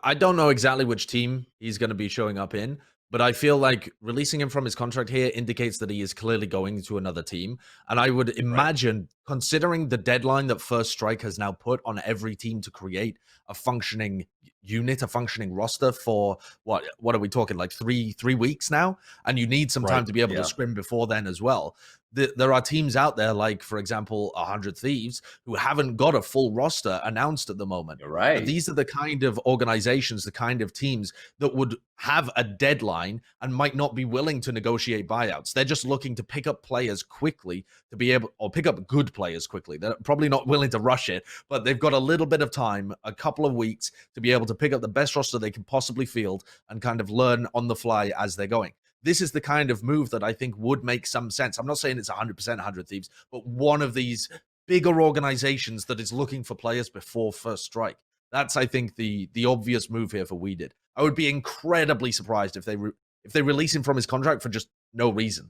Speaker 2: I don't know exactly which team he's going to be showing up in, but I feel like releasing him from his contract here indicates that he is clearly going to another team. And I would imagine, considering the deadline that First Strike has now put on every team to create a functioning unit, a functioning roster for what are we talking, like three weeks now? And you need some time to be able to scrim before then as well. There are teams out there, like, for example, 100 Thieves, who haven't got a full roster announced at the moment.
Speaker 3: You're right.
Speaker 2: But these are the kind of organizations, the kind of teams that would have a deadline and might not be willing to negotiate buyouts. They're just looking to pick up players quickly to be able, or pick up good players quickly. They're probably not willing to rush it, but they've got a little bit of time, a couple of weeks, to be able to pick up the best roster they can possibly field and kind of learn on the fly as they're going. This is the kind of move that I think would make some sense. I'm not saying it's 100% 100 Thieves, but one of these bigger organizations that is looking for players before First Strike. That's, I think, the obvious move here for We Did. I would be incredibly surprised if they release him from his contract for just no reason.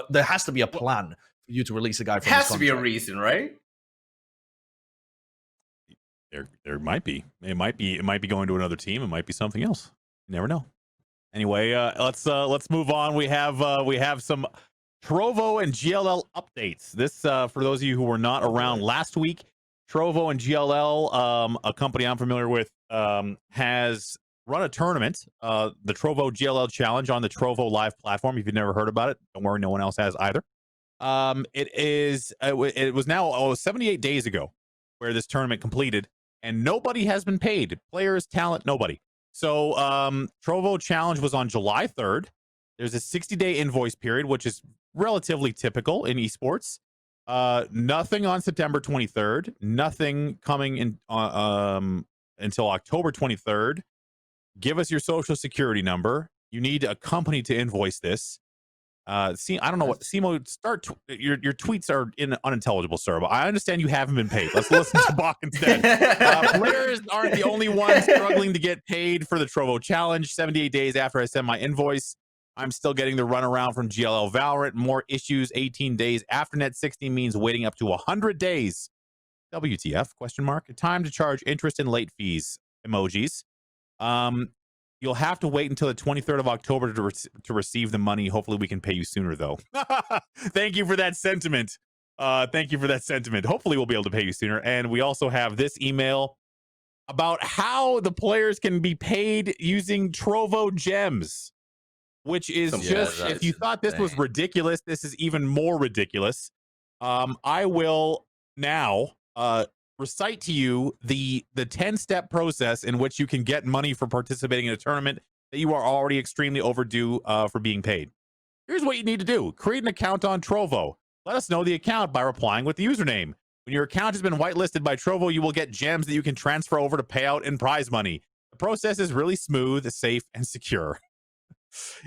Speaker 2: There has to be a plan for you to release a guy from his contract.
Speaker 3: Has to be a reason, right?
Speaker 1: There might be. It might be going to another team. It might be something else. You never know. Anyway, let's move on. We have some Trovo and GLL updates. This for those of you who were not around last week, Trovo and GLL, a company I'm familiar with, has run a tournament, the Trovo GLL Challenge on the Trovo Live platform. If you've never heard about it, don't worry, no one else has either. It was now 78 days ago where this tournament completed, and nobody has been paid. Players, talent, nobody. So Trovo Challenge was on July 3rd. There's a 60-day invoice period, which is relatively typical in esports. Nothing on September 23rd. Nothing coming in until October 23rd. Give us your social security number. You need a company to invoice this. See, I don't know what Simo your tweets are unintelligible, sir. But I understand you haven't been paid. Let's listen to Bach instead. Players aren't the only ones struggling to get paid for the Trovo Challenge. 78 days after I send my invoice, I'm still getting the runaround from GLL Valorant. More issues. 18 days after net 60 means waiting up to 100 days. WTF? Question mark. Time to charge interest and late fees. Emojis. You'll have to wait until the 23rd of October to receive the money. Hopefully we can pay you sooner, though. Thank you for that sentiment. Hopefully we'll be able to pay you sooner. And we also have this email about how the players can be paid using Trovo gems, which is if you thought this was ridiculous, this is even more ridiculous. I will now recite to you the 10-step process in which you can get money for participating in a tournament that you are already extremely overdue for being paid. Here's what you need to do. Create an account on Trovo. Let us know the account by replying with the username. When your account has been whitelisted by Trovo, you will get gems that you can transfer over to payout and prize money. The process is really smooth, safe, and secure.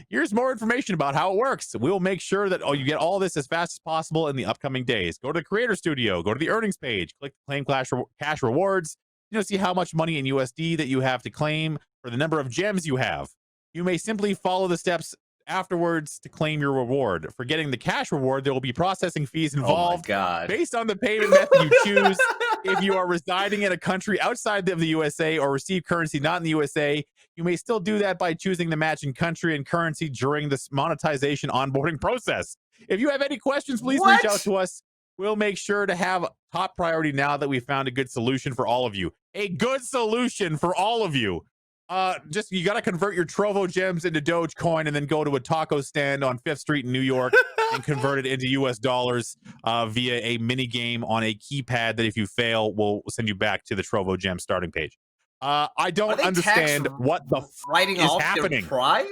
Speaker 1: Here's more information about how it works. We will make sure that you get all this as fast as possible in the upcoming days. Go to the Creator Studio, go to the earnings page, click Claim Cash Rewards, see how much money in USD that you have to claim for the number of gems you have. You may simply follow the steps afterwards to claim your reward. For getting the cash reward, there will be processing fees involved based on the payment method you choose. If you are residing in a country outside of the USA or receive currency not in the USA, you may still do that by choosing the matching country and currency during this monetization onboarding process. If you have any questions, please reach out to us. We'll make sure to have top priority now that we found a good solution for all of you. A good solution for all of you. Just you got to convert your Trovo gems into Dogecoin and then go to a taco stand on 5th Street in New York and convert it into US dollars via a mini game on a keypad that if you fail will send you back to the Trovo gem starting page. I don't understand what the
Speaker 3: writing
Speaker 1: is
Speaker 3: off
Speaker 1: happening.
Speaker 3: Their prize?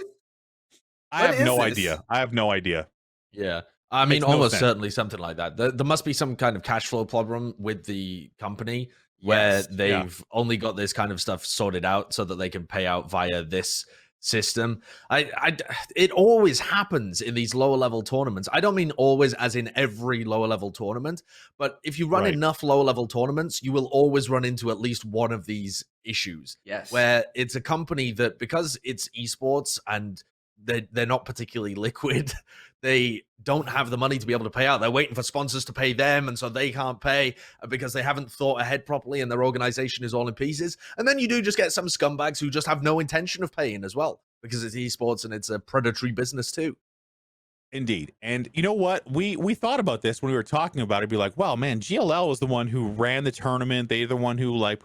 Speaker 1: I have no idea. I have no idea.
Speaker 2: Yeah. I mean, almost certainly something like that. There must be some kind of cash flow problem with the company where they've only got this kind of stuff sorted out so that they can pay out via this system. It always happens in these lower level tournaments. I don't mean always as in every lower level tournament, but if you run enough lower level tournaments, you will always run into at least one of these issues.
Speaker 3: Yes.
Speaker 2: Where it's a company that, because it's esports and they're not particularly liquid, they don't have the money to be able to pay out. They're waiting for sponsors to pay them, and so they can't pay because they haven't thought ahead properly and their organization is all in pieces. And then you do just get some scumbags who just have no intention of paying as well, because it's esports and it's a predatory business too.
Speaker 1: Indeed. And you know what? We thought about this when we were talking about it. Be like, well, man, GLL was the one who ran the tournament. They're the one who like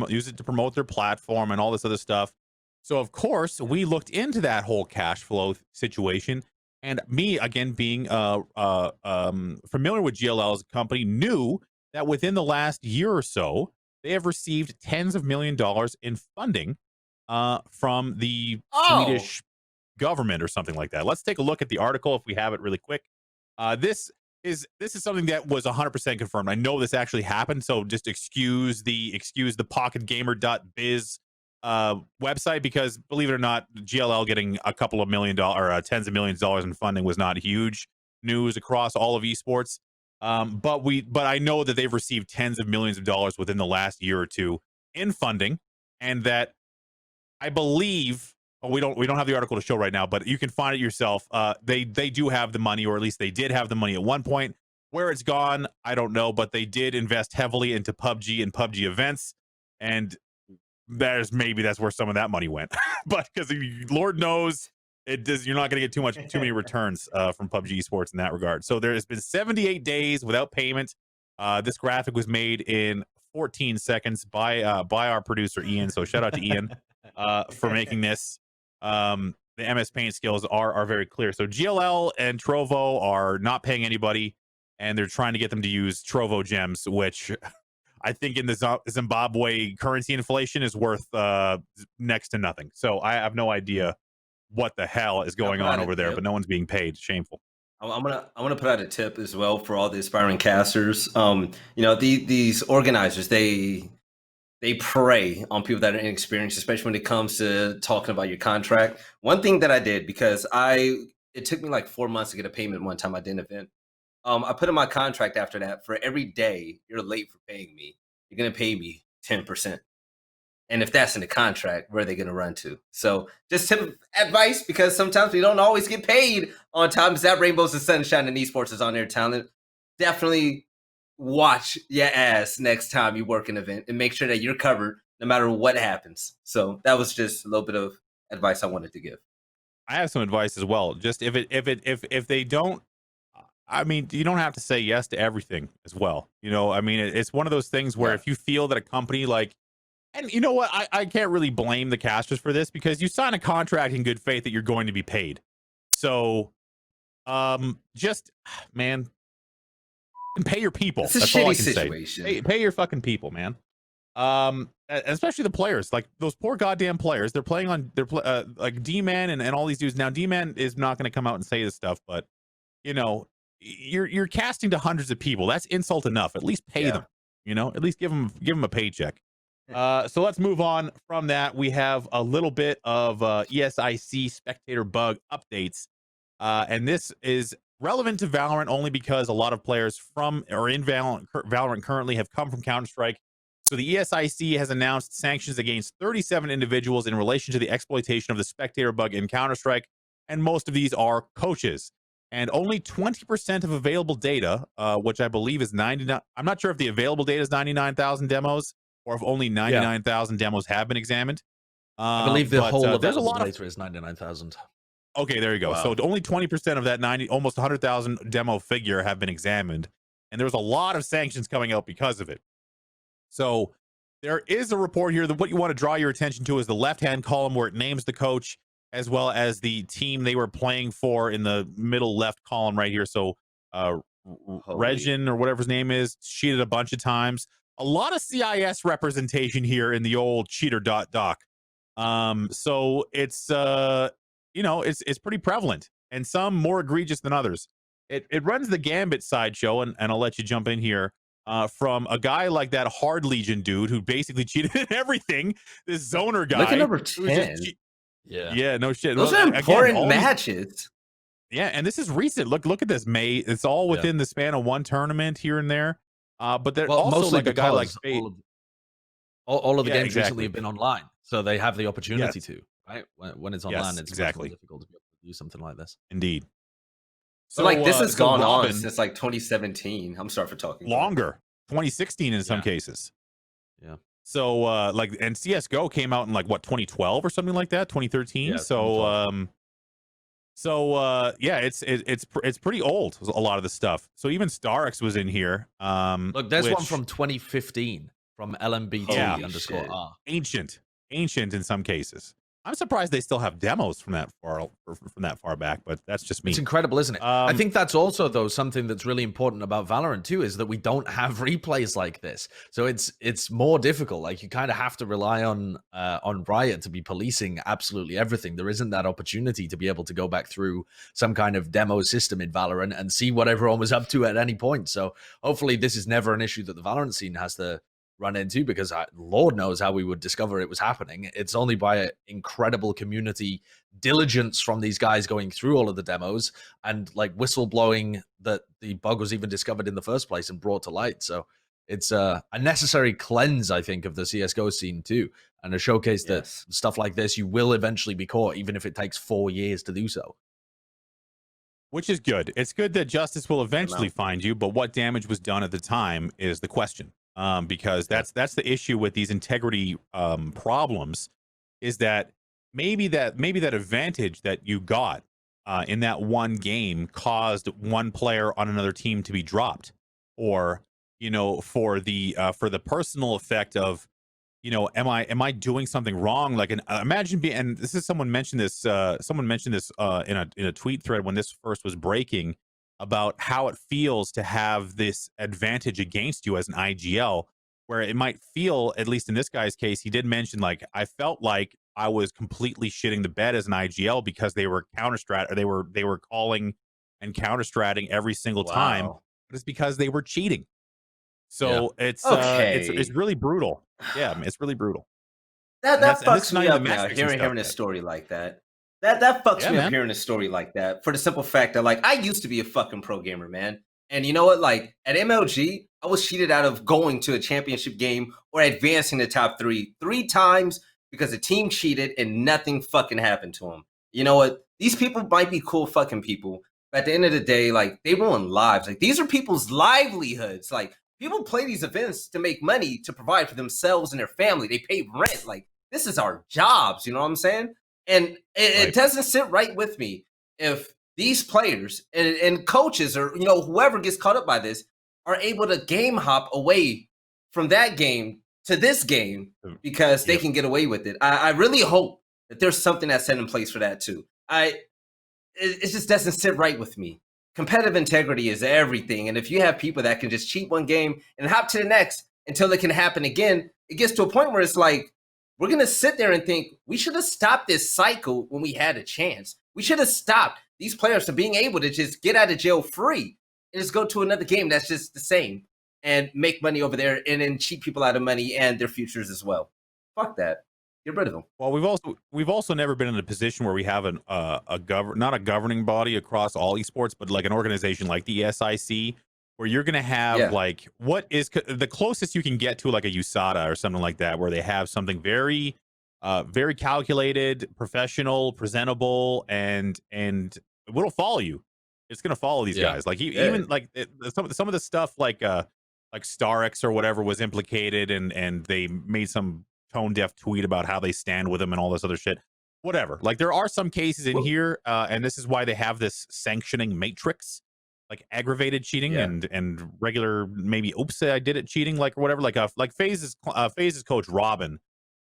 Speaker 1: use it to promote their platform and all this other stuff. So of course we looked into that whole cash flow situation. And me, again, being familiar with GLL as a company, knew that within the last year or so, they have received tens of $millions in funding from the Swedish government or something like that. Let's take a look at the article if we have it really quick. This is something that was 100% confirmed. I know this actually happened, so just excuse the pocketgamer.biz website, because believe it or not, GLL getting a couple of $1 million or tens of millions of dollars in funding was not huge news across all of esports. But I know that they've received tens of millions of dollars within the last year or two in funding, and that I believe we don't have the article to show right now, but you can find it yourself. They do have the money, or at least they did have the money at one point. Where it's gone, I don't know, but they did invest heavily into PUBG and PUBG events, and that's where some of that money went. But because Lord knows you're not going to get too many returns from PUBG esports in that regard. So there has been 78 days without payment. This graphic was made in 14 seconds by our producer Ian. So shout out to Ian for making this. The MS Paint skills are very clear. So GLL and Trovo are not paying anybody, and they're trying to get them to use Trovo gems, which I think in the Zimbabwe currency inflation is worth next to nothing. So I have no idea what the hell is going on over there, but no one's being paid. Shameful.
Speaker 3: I'm gonna put out a tip as well for all the aspiring casters. These organizers, they prey on people that are inexperienced, especially when it comes to talking about your contract. One thing that I did, because it took me like 4 months to get a payment one time I did an event. I put in my contract after that, for every day you're late for paying me, you're going to pay me 10%. And if that's in the contract, where are they going to run to? So just tip advice, because sometimes we don't always get paid on time. Because that rainbows and sunshine and esports is on their talent. Definitely watch your ass next time you work an event and make sure that you're covered no matter what happens. So that was just a little bit of advice I wanted to give.
Speaker 1: I have some advice as well. Just if they don't, I mean, you don't have to say yes to everything as well. I mean, it's one of those things where if you feel that a company like, and you know what, I can't really blame the casters for this, because you sign a contract in good faith that you're going to be paid. So, just, man, pay your people.
Speaker 3: It's a
Speaker 1: That's all I
Speaker 3: shitty
Speaker 1: can
Speaker 3: situation.
Speaker 1: say. Pay your fucking people, man. Especially the players, like those poor goddamn players. They're playing on like D-Man and all these dudes. Now D-Man is not going to come out and say this stuff, but you're casting to hundreds of people. That's insult enough. At least pay them. At least give them a paycheck. So let's move on from that. We have a little bit of ESIC spectator bug updates, and this is relevant to Valorant only because a lot of players from or in Valorant currently have come from Counter-Strike. So the ESIC has announced sanctions against 37 individuals in relation to the exploitation of the spectator bug in Counter-Strike, and most of these are coaches. And only 20% of available data, which I believe is 99. I'm not sure if the available data is 99,000 demos or if only 99,000 demos have been examined.
Speaker 2: I believe the whole
Speaker 1: there's a
Speaker 2: available
Speaker 1: lot of
Speaker 2: data is 99,000.
Speaker 1: Okay, there you go.
Speaker 2: Wow.
Speaker 1: So only 20% of that 90, almost 100,000 demo figure have been examined, and there's a lot of sanctions coming out because of it. So there is a report here that what you want to draw your attention to is the left-hand column where it names the coach as well as the team they were playing for in the middle left column right here. So Regin or whatever his name is cheated a bunch of times. A lot of CIS representation here in the old cheater doc. So it's it's pretty prevalent, and some more egregious than others. It runs the gambit sideshow, and I'll let you jump in here. From a guy like that Hard Legion dude who basically cheated in everything. This zoner guy.
Speaker 3: Look at number 10.
Speaker 1: Yeah, no shit.
Speaker 3: Those are important matches.
Speaker 1: Yeah, and this is recent. Look at this. It's all within the span of one tournament here and there. But they're also like a guy like Spade.
Speaker 2: All of the games recently have been online, so they have the opportunity to, right? When it's online, it's much more difficult to be able to do something like this.
Speaker 1: Indeed.
Speaker 3: So like this has gone on since like 2017. I'm sorry for talking.
Speaker 1: Longer. 2016 in some cases.
Speaker 2: Yeah.
Speaker 1: So like, and CSGO came out in like what, 2012 or something like that, 2013. Yeah, it's pretty old, a lot of the stuff. So even Starix was in here.
Speaker 2: Look, there's one from 2015 from LMBT_R.
Speaker 1: Ancient in some cases. I'm surprised they still have demos from that far back, but that's just me.
Speaker 2: It's incredible, isn't it? I think that's also, though, something that's really important about Valorant too, is that we don't have replays like this. So it's more difficult. Like, you kind of have to rely on Riot to be policing absolutely everything. There isn't that opportunity to be able to go back through some kind of demo system in Valorant and see what everyone was up to at any point. So hopefully this is never an issue that the Valorant scene has to run into, because Lord knows how we would discover it was happening. It's only by incredible community diligence from these guys going through all of the demos and like whistleblowing that the bug was even discovered in the first place and brought to light. So it's a necessary cleanse, I think, of the CSGO scene too, and a showcase that stuff like this, you will eventually be caught, even if it takes 4 years to do so.
Speaker 1: Which is good. It's good that justice will eventually find you, but what damage was done at the time is the question. Because that's the issue with these integrity problems, is that maybe that advantage that you got in that one game caused one player on another team to be dropped, or for the personal effect of am I doing something wrong? Like, imagine being, and this is someone mentioned this in a tweet thread when this first was breaking, about how it feels to have this advantage against you as an IGL, where it might feel, at least in this guy's case, he did mention, like, I felt like I was completely shitting the bed as an IGL because they were they were calling and counter-stratting every single time, but it's because they were cheating. So it's really brutal. Yeah, it's really brutal.
Speaker 3: That fucks me up now, hearing a story like that. That fucks me up hearing a story like that, for the simple fact that, like, I used to be a fucking pro gamer, man. And you know what? Like, at MLG, I was cheated out of going to a championship game or advancing to top 3 times because the team cheated and nothing fucking happened to them. You know what? These people might be cool fucking people, but at the end of the day, like, they ruin lives. Like, these are people's livelihoods. Like, people play these events to make money to provide for themselves and their family. They pay rent. Like, this is our jobs. You know what I'm saying? And it doesn't sit right with me if these players and coaches, or whoever gets caught up by this, are able to game hop away from that game to this game because they can get away with it. I really hope that there's something that's set in place for that too. It just doesn't sit right with me. Competitive integrity is everything, and if you have people that can just cheat one game and hop to the next until it can happen again, it gets to a point where it's like, we're going to sit there and think, we should have stopped this cycle when we had a chance. We should have stopped these players from being able to just get out of jail free and just go to another game that's just the same and make money over there and then cheat people out of money and their futures as well. Fuck that. Get rid of them.
Speaker 1: Well, we've also never been in a position where we have not a governing body across all esports, but like an organization like the ESIC, where you're going to have
Speaker 3: Yeah.
Speaker 1: like what is the closest you can get to like a USADA or something like that, where they have something very, very calculated, professional, presentable, and it'll follow you. It's going to follow these guys. Like even like some of the stuff like Starix or whatever was implicated, and they made some tone deaf tweet about how they stand with him and all this other shit. Whatever. Like there are some cases in here, and this is why they have this sanctioning matrix, like aggravated cheating and regular maybe oops I did it cheating, like or whatever. Like FaZe's coach Robin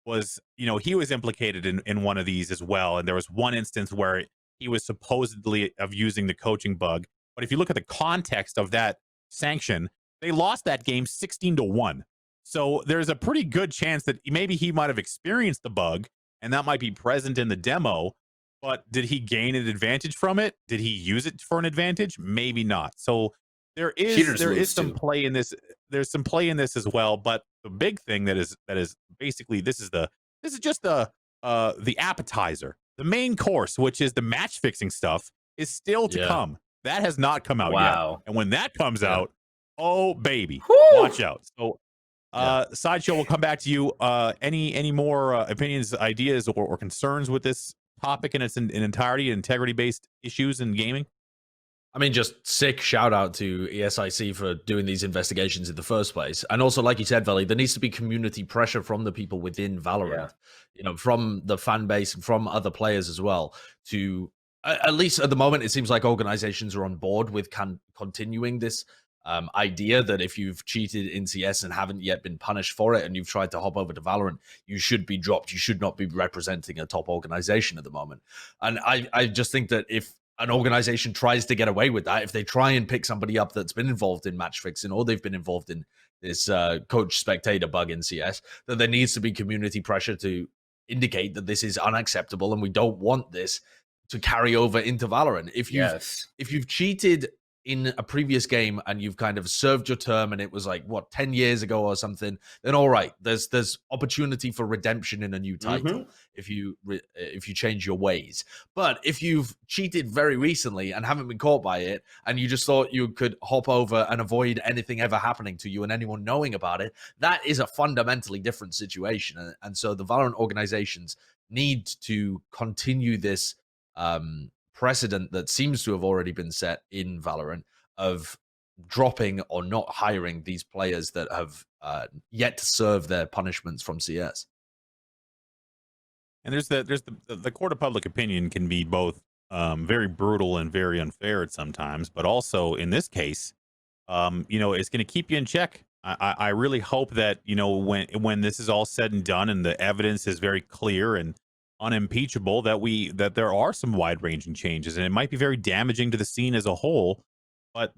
Speaker 1: was, he was implicated in one of these as well, and there was one instance where he was supposedly of using the coaching bug. But if you look at the context of that sanction, they lost that game 16-1. So there's a pretty good chance that maybe he might have experienced the bug and that might be present in the demo, but did he gain an advantage from it? Did he use it for an advantage? Maybe not. So there is some play in this. There's some play in this as well. But the big thing that is basically this is just the appetizer. The main course, which is the match fixing stuff, is still to come. That has not come out yet. And when that comes out, oh baby, watch out. So Sideshow, we'll come back to you. Any more opinions, ideas, or concerns with this topic in its entirety, integrity based issues in gaming?
Speaker 2: I mean, just sick shout out to ESIC for doing these investigations in the first place. And also, like you said, Veli, there needs to be community pressure from the people within Valorant, from the fan base and from other players as well, to at least at the moment, it seems like organizations are on board with continuing this idea that if you've cheated in CS and haven't yet been punished for it and you've tried to hop over to Valorant, you should be dropped. You should not be representing a top organization at the moment. And I just think that if an organization tries to get away with that, if they try and pick somebody up that's been involved in match fixing or they've been involved in this coach spectator bug in CS, that there needs to be community pressure to indicate that this is unacceptable and we don't want this to carry over into Valorant. If you've cheated in a previous game and you've kind of served your term and it was like 10 years ago or something, then all right, there's opportunity for redemption in a new title if you change your ways. But if you've cheated very recently and haven't been caught by it and you just thought you could hop over and avoid anything ever happening to you and anyone knowing about it, that is a fundamentally different situation. And so the Valorant organizations need to continue this precedent that seems to have already been set in Valorant of dropping or not hiring these players that have yet to serve their punishments from CS.
Speaker 1: And there's the court of public opinion can be both very brutal and very unfair at sometimes, but also in this case, it's going to keep you in check. I really hope that when this is all said and done and the evidence is very clear and unimpeachable, that there are some wide-ranging changes, and it might be very damaging to the scene as a whole, but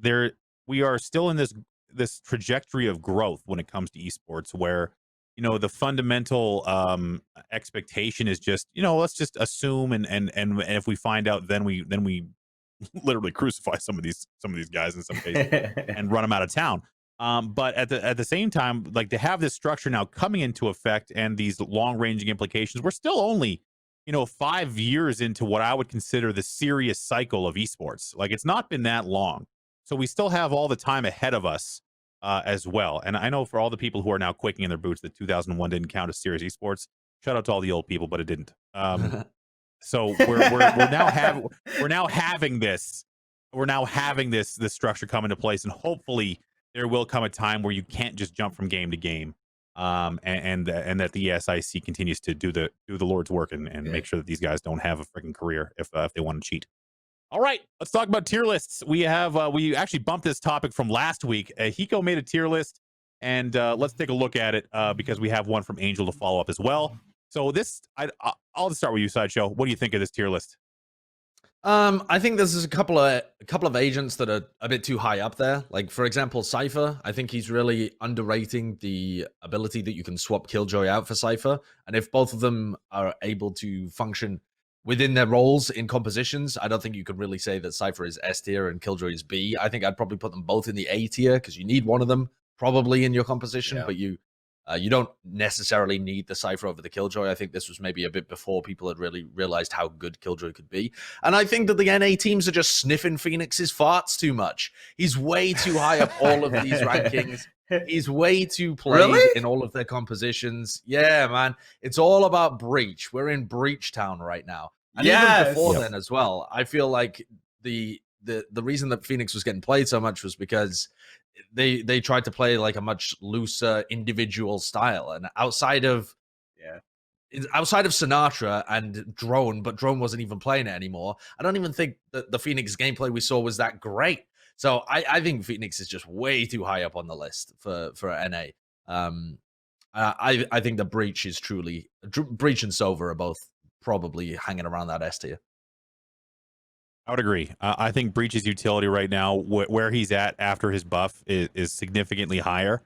Speaker 1: we are still in this trajectory of growth when it comes to esports, where the fundamental expectation is just let's just assume and if we find out, then we literally crucify some of these guys in some cases and run them out of town. But at the same time, like to have this structure now coming into effect and these long-ranging implications, we're still only 5 years into what I would consider the serious cycle of esports. Like it's not been that long, so we still have all the time ahead of us as well. And I know for all the people who are now quaking in their boots that 2001 didn't count as serious esports, shout out to all the old people, but it didn't. So we're now having this structure come into place, and hopefully there will come a time where you can't just jump from game to game, and that the ESIC continues to do the Lord's work and make sure that these guys don't have a freaking career if they want to cheat. All right, let's talk about tier lists. We actually bumped this topic from last week. Hiko made a tier list, and let's take a look at it because we have one from Angel to follow up as well. So I'll just start with you, Sideshow. What do you think of this tier list?
Speaker 2: I think there's a couple of agents that are a bit too high up there. Like, for example, Cypher. I think he's really underrating the ability that you can swap Killjoy out for Cypher. And if both of them are able to function within their roles in compositions, I don't think you can really say that Cypher is S tier and Killjoy is B. I think I'd probably put them both in the A tier because you need one of them probably in your composition, but you You don't necessarily need the Cypher over the Killjoy. I think this was maybe a bit before people had really realized how good Killjoy could be. And I think that the NA teams are just sniffing Phoenix's farts too much. He's way too high up all of these rankings. He's way too played in all of their compositions. Yeah, man. It's all about Breach. We're in Breach Town right now. And even before then as well, I feel like the reason that Phoenix was getting played so much was because they tried to play like a much looser individual style, and outside of Sinatra and Drone, but Drone wasn't even playing it anymore. I don't even think that the Phoenix gameplay we saw was that great. So I think Phoenix is just way too high up on the list for NA. I think the Breach is truly Breach and Sova are both probably hanging around that S tier.
Speaker 1: I would agree. I think Breach's utility right now, where he's at after his buff, is significantly higher.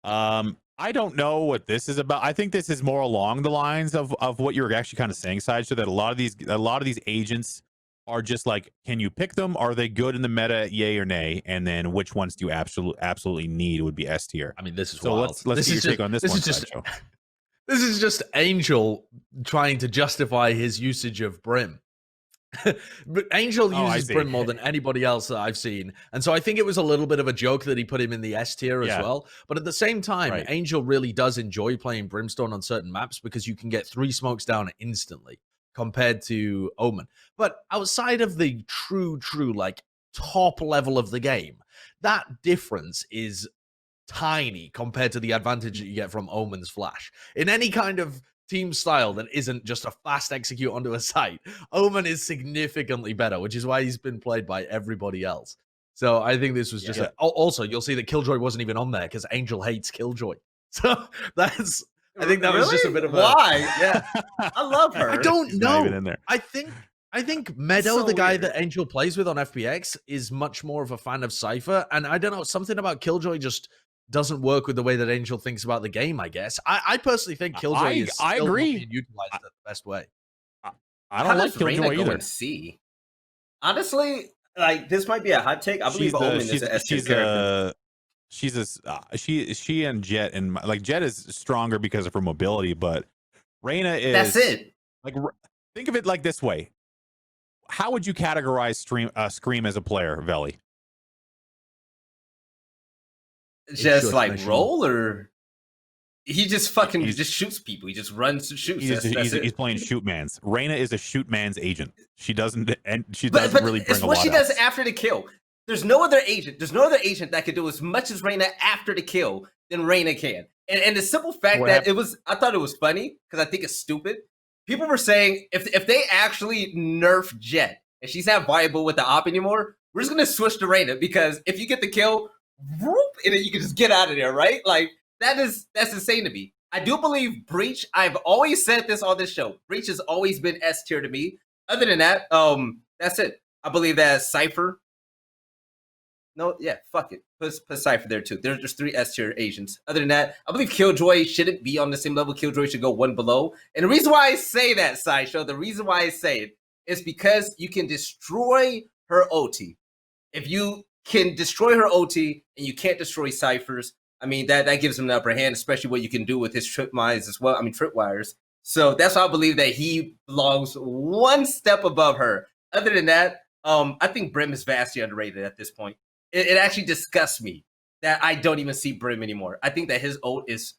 Speaker 1: I don't know what this is about. I think this is more along the lines of what you're actually kind of saying, Sideshow, that a lot of these agents are just like, can you pick them? Are they good in the meta, yay or nay? And then which ones do you absolutely need would be S tier.
Speaker 2: I mean, this is
Speaker 1: so
Speaker 2: wild.
Speaker 1: Let's get your take on this one,
Speaker 2: Sideshow. This is just Angel trying to justify his usage of Brim. But Angel uses Brim more than anybody else that I've seen, and so I think it was a little bit of a joke that he put him in the S tier as well. But at the same time, Angel really does enjoy playing Brimstone on certain maps because you can get 3 smokes down instantly compared to Omen. But outside of the true like top level of the game, that difference is tiny compared to the advantage that you get from Omen's flash. In any kind of team style that isn't just a fast execute onto a site, Omen is significantly better, which is why he's been played by everybody else. So I think this was just also, you'll see that Killjoy wasn't even on there because Angel hates Killjoy. So that's, I think that was just a bit of
Speaker 3: why? I love her.
Speaker 2: I don't know. I think Meadow, the guy that Angel plays with on FPX, is much more of a fan of Cypher, and I don't know, something about Killjoy just doesn't work with the way that Angel thinks about the game, I guess. I personally think Killjoy is still not being utilized the best way.
Speaker 1: I don't like Killjoy either.
Speaker 3: C? Honestly, like, this might be a hot take. I believe Omen is an S tier character.
Speaker 1: She and Jett, and like Jett is stronger because of her mobility, but Reyna is.
Speaker 3: That's it.
Speaker 1: Like, think of it like this way: how would you categorize Scream as a player, Veli?
Speaker 3: Just like roll, or he just fucking just shoots people. He just runs and shoots.
Speaker 1: He's playing shoot mans. Reyna is a shoot man's agent. She doesn't really bring a lot.
Speaker 3: What she does after the kill. There's no other agent. There's no other agent that could do as much as Reyna after the kill than Reyna can. And the simple fact that I thought it was funny because I think it's stupid. People were saying if they actually nerf Jett and she's not viable with the op anymore, we're just gonna switch to Reyna, because if you get the kill, whoop, and then you can just get out of there, right? Like, that's insane to me. I do believe Breach. I've always said this on this show. Breach has always been S tier to me. Other than that, that's it. I believe that Cypher. No, fuck it. Put Cypher there too. There's just 3 S tier agents. Other than that, I believe Killjoy shouldn't be on the same level. Killjoy should go 1 below. And the reason why I say that, Sideshow, the reason why I say it is because you can destroy her OT. If you can destroy her OT and you can't destroy Cyphers, I mean, that gives him the upper hand, especially what you can do with his trip mines as well. I mean, tripwires. So that's why I believe that he belongs 1 step above her. Other than that, I think Brim is vastly underrated at this point. It actually disgusts me that I don't even see Brim anymore. I think that his ult is...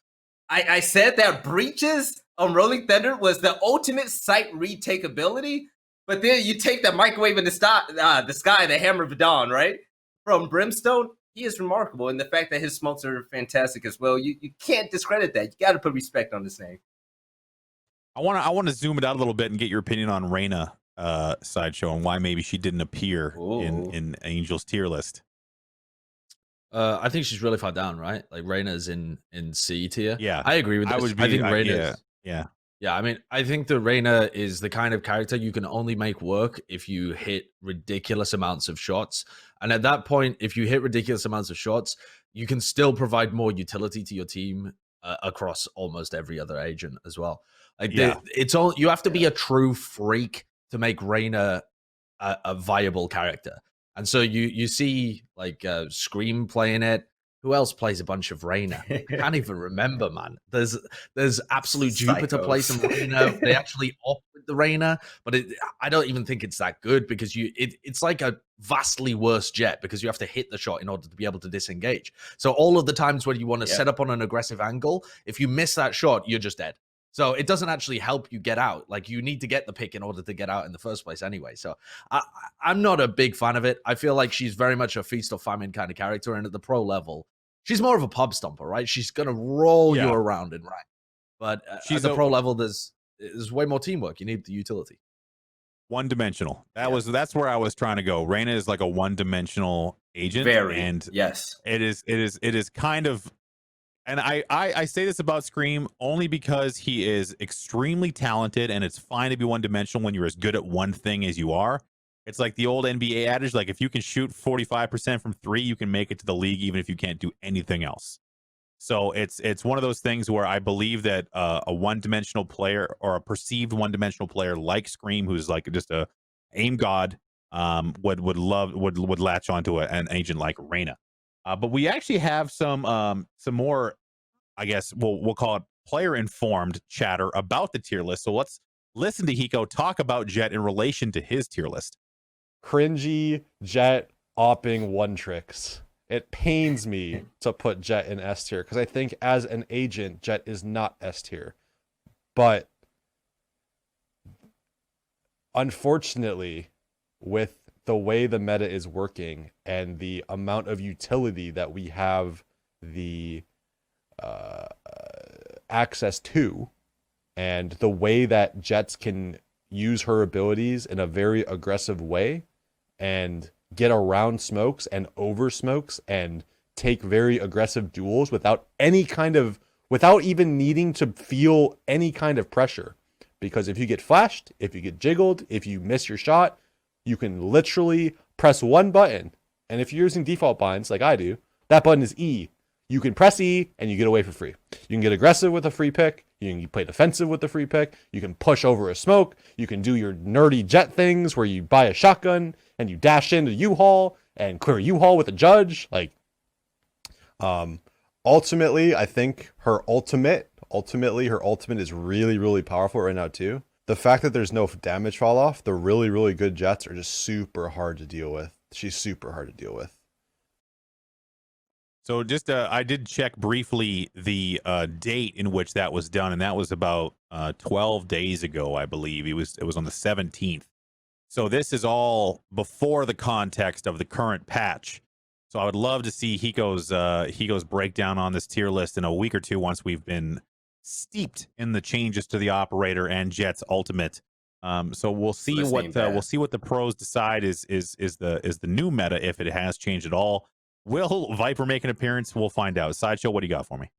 Speaker 3: I said that Breaches on Rolling Thunder was the ultimate site retake ability, but then you take that microwave in the sky, the Hammer of Dawn, right? From Brimstone, he is remarkable. And the fact that his smokes are fantastic as well, you can't discredit that. You got to put respect on his name.
Speaker 1: I want to zoom it out a little bit and get your opinion on Reyna, Sideshow, and why maybe she didn't appear in Angel's tier list.
Speaker 2: I think she's really far down, right? Like, Reyna's in C tier.
Speaker 1: Yeah,
Speaker 2: I agree with this. I think Reyna.
Speaker 1: Yeah.
Speaker 2: I mean, I think that Reyna is the kind of character you can only make work if you hit ridiculous amounts of shots. And at that point, if you hit ridiculous amounts of shots, you can still provide more utility to your team across almost every other agent as well. Like, it's all, you have to be a true freak to make Reyna a viable character. And so you see like Scream playing it. who else plays a bunch of Reyna? I can't even remember, man. There's Absolute Jupiter plays some Reyna. They actually opt with the Reyna, but I don't even think it's that good because it's like a vastly worse Jett because you have to hit the shot in order to be able to disengage. So all of the times when you want to set up on an aggressive angle, if you miss that shot, you're just dead. So it doesn't actually help you get out. Like, you need to get the pick in order to get out in the first place anyway. So I'm not a big fan of it. I feel like she's very much a feast or famine kind of character. And at the pro level, she's more of a pub stomper, right? She's going to roll you around in rank. But at the pro level, there's way more teamwork. You need the utility.
Speaker 1: One-dimensional. That's where I was trying to go. Reyna is like a one-dimensional agent. And it is kind of. And I say this about Scream only because he is extremely talented, and it's fine to be one-dimensional when you're as good at one thing as you are. It's like the old NBA adage, like if you can shoot 45% from 3, you can make it to the league even if you can't do anything else. So it's one of those things where I believe that a one-dimensional player or a perceived one-dimensional player like Scream, who's like just a aim god, would latch onto an agent like Reyna. But we actually have some more, I guess we'll call it player-informed chatter about the tier list. So let's listen to Hiko talk about Jett in relation to his tier list.
Speaker 4: Cringy Jett opping one tricks. It pains me to put Jett in S tier because I think as an agent, Jett is not S tier. But unfortunately, with the way the meta is working and the amount of utility that we have the access to, and the way that Jetts can use her abilities in a very aggressive way and get around smokes and over smokes and take very aggressive duels without even needing to feel any kind of pressure. Because if you get flashed, if you get jiggled, if you miss your shot, you can literally press one button. And if you're using default binds like I do, that button is E. You can press E and you get away for free. You can get aggressive with a free pick. You can play defensive with the free pick. You can push over a smoke. You can do your nerdy Jett things where you buy a shotgun and you dash into U-Haul and clear U-Haul with a judge. Like, ultimately, I think her ultimate is really, really powerful right now too. The fact that there's no damage fall off, the really, really good Jetts are just super hard to deal with. She's super hard to deal with.
Speaker 1: So just I did check briefly the date in which that was done, and that was about 12 days ago, I believe. It was on the 17th. So this is all before the context of the current patch. So I would love to see Hiko's breakdown on this tier list in a week or two once we've been steeped in the changes to the operator and Jett's ultimate. So we'll see what the pros decide is the new meta, if it has changed at all. Will Viper make an appearance? We'll find out. Sideshow, what do you got for me?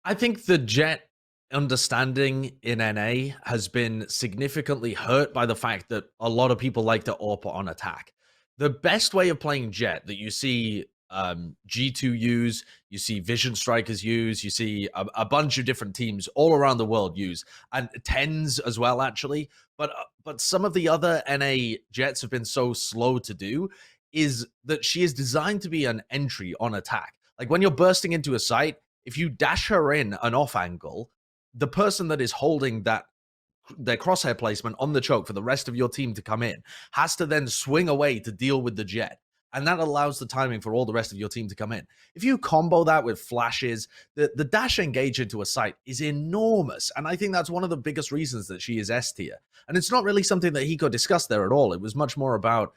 Speaker 2: I think the Jett understanding in NA has been significantly hurt by the fact that a lot of people like to AWP on attack. The best way of playing Jett that you see G2 use, you see Vision Strikers use, you see a bunch of different teams all around the world use, and TENS as well, actually. But some of the other NA Jetts have been so slow to do is that she is designed to be an entry on attack. Like when you're bursting into a site, if you dash her in an off angle, the person that is holding their crosshair placement on the choke for the rest of your team to come in has to then swing away to deal with the Jett. And that allows the timing for all the rest of your team to come in. If you combo that with flashes, the dash engage into a site is enormous. And I think that's one of the biggest reasons that she is S tier. And it's not really something that Hiko discussed there at all. It was much more about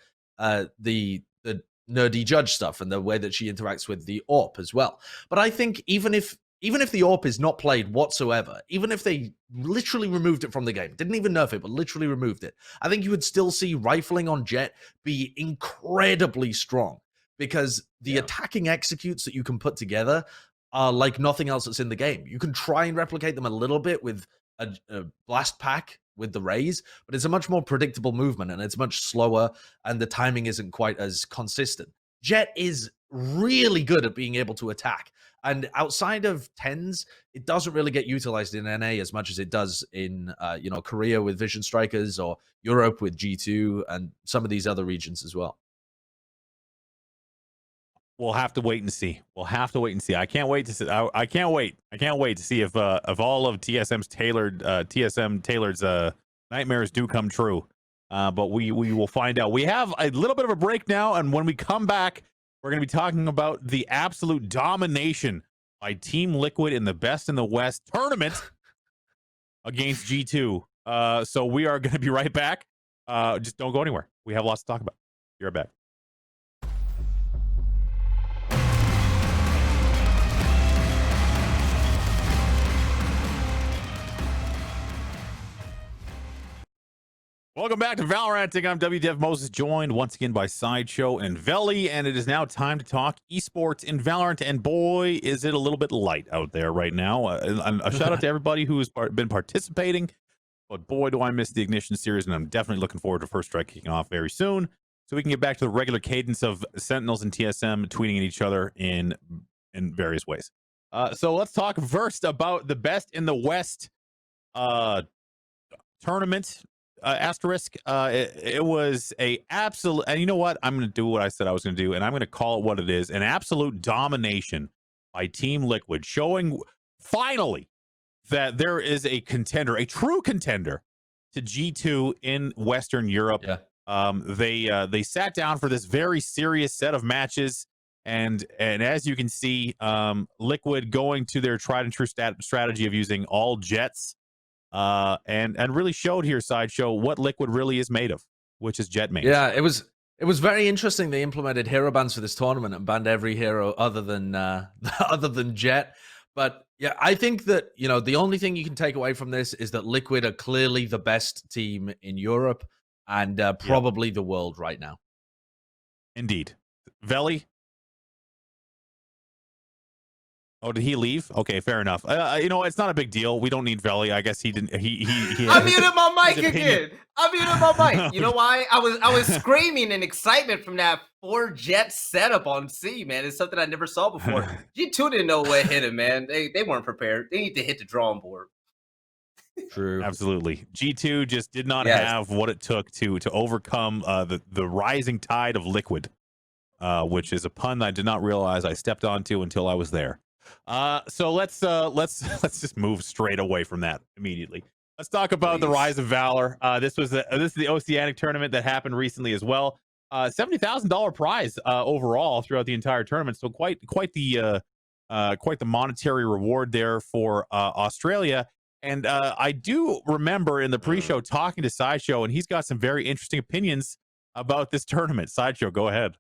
Speaker 2: the nerdy judge stuff and the way that she interacts with the AWP as well. But I think even if the AWP is not played whatsoever, even if they literally removed it from the game, didn't even nerf it, but literally removed it, I think you would still see rifling on Jett be incredibly strong because the attacking executes that you can put together are like nothing else that's in the game. You can try and replicate them a little bit with a blast pack with the raise, but it's a much more predictable movement and it's much slower and the timing isn't quite as consistent. Jett is really good at being able to attack. And outside of TENS, it doesn't really get utilized in NA as much as it does in Korea with Vision Strikers or Europe with G2 and some of these other regions as well.
Speaker 1: we'll have to wait and see. We'll have to wait and see. I can't wait to see. I can't wait. I can't wait to see if all of TSM's tailored nightmares do come true. But we will find out. We have a little bit of a break now, and when we come back, we're going to be talking about the absolute domination by Team Liquid in the Best in the West tournament against G2. So we are going to be right back. Just don't go anywhere. We have lots to talk about. You're back. Welcome back to Valoranting. I'm WDev Moses, joined once again by Sideshow and Veli, and it is now time to talk esports in Valorant. And boy, is it a little bit light out there right now. A shout out to everybody who has been participating, but boy, do I miss the Ignition series, and I'm definitely looking forward to First Strike kicking off very soon, so we can get back to the regular cadence of Sentinels and TSM tweeting at each other in various ways. So let's talk first about the Best in the West tournament. Asterisk. It was a absolute, and you know what? I'm going to do what I said I was going to do, and I'm going to call it what it is: an absolute domination by Team Liquid, showing finally that there is a contender, a true contender to G2 in Western Europe.
Speaker 2: Yeah.
Speaker 1: They sat down for this very serious set of matches, and as you can see, Liquid going to their tried and true strategy of using all Jetts. And really showed here, Sideshow, what Liquid really is made of, which is Jett mains.
Speaker 2: Yeah, it was very interesting. They implemented hero bans for this tournament and banned every hero other than other than Jett. But yeah, I think that, you know, the only thing you can take away from this is that Liquid are clearly the best team in Europe and probably the world right now.
Speaker 1: Indeed. Veli? Oh, did he leave? Okay, fair enough. You know, it's not a big deal. We don't need Veli. I guess he didn't. He
Speaker 3: I muted my mic again. I muted my mic. You know why? I was screaming in excitement from that 4 Jett setup on C, man. It's something I never saw before. G2 didn't know what hit him, man. They weren't prepared. They need to hit the drawing board.
Speaker 2: True.
Speaker 1: Absolutely. G2 just did not have what it took to overcome the rising tide of Liquid, which is a pun I did not realize I stepped onto until I was there. So let's just move straight away from that immediately. Let's talk about the rise of Valor. This is the Oceanic tournament that happened recently as well. $70,000 prize overall throughout the entire tournament. So quite the monetary reward there for Australia. And I do remember in the pre-show talking to Sideshow, and he's got some very interesting opinions about this tournament. Sideshow, go ahead.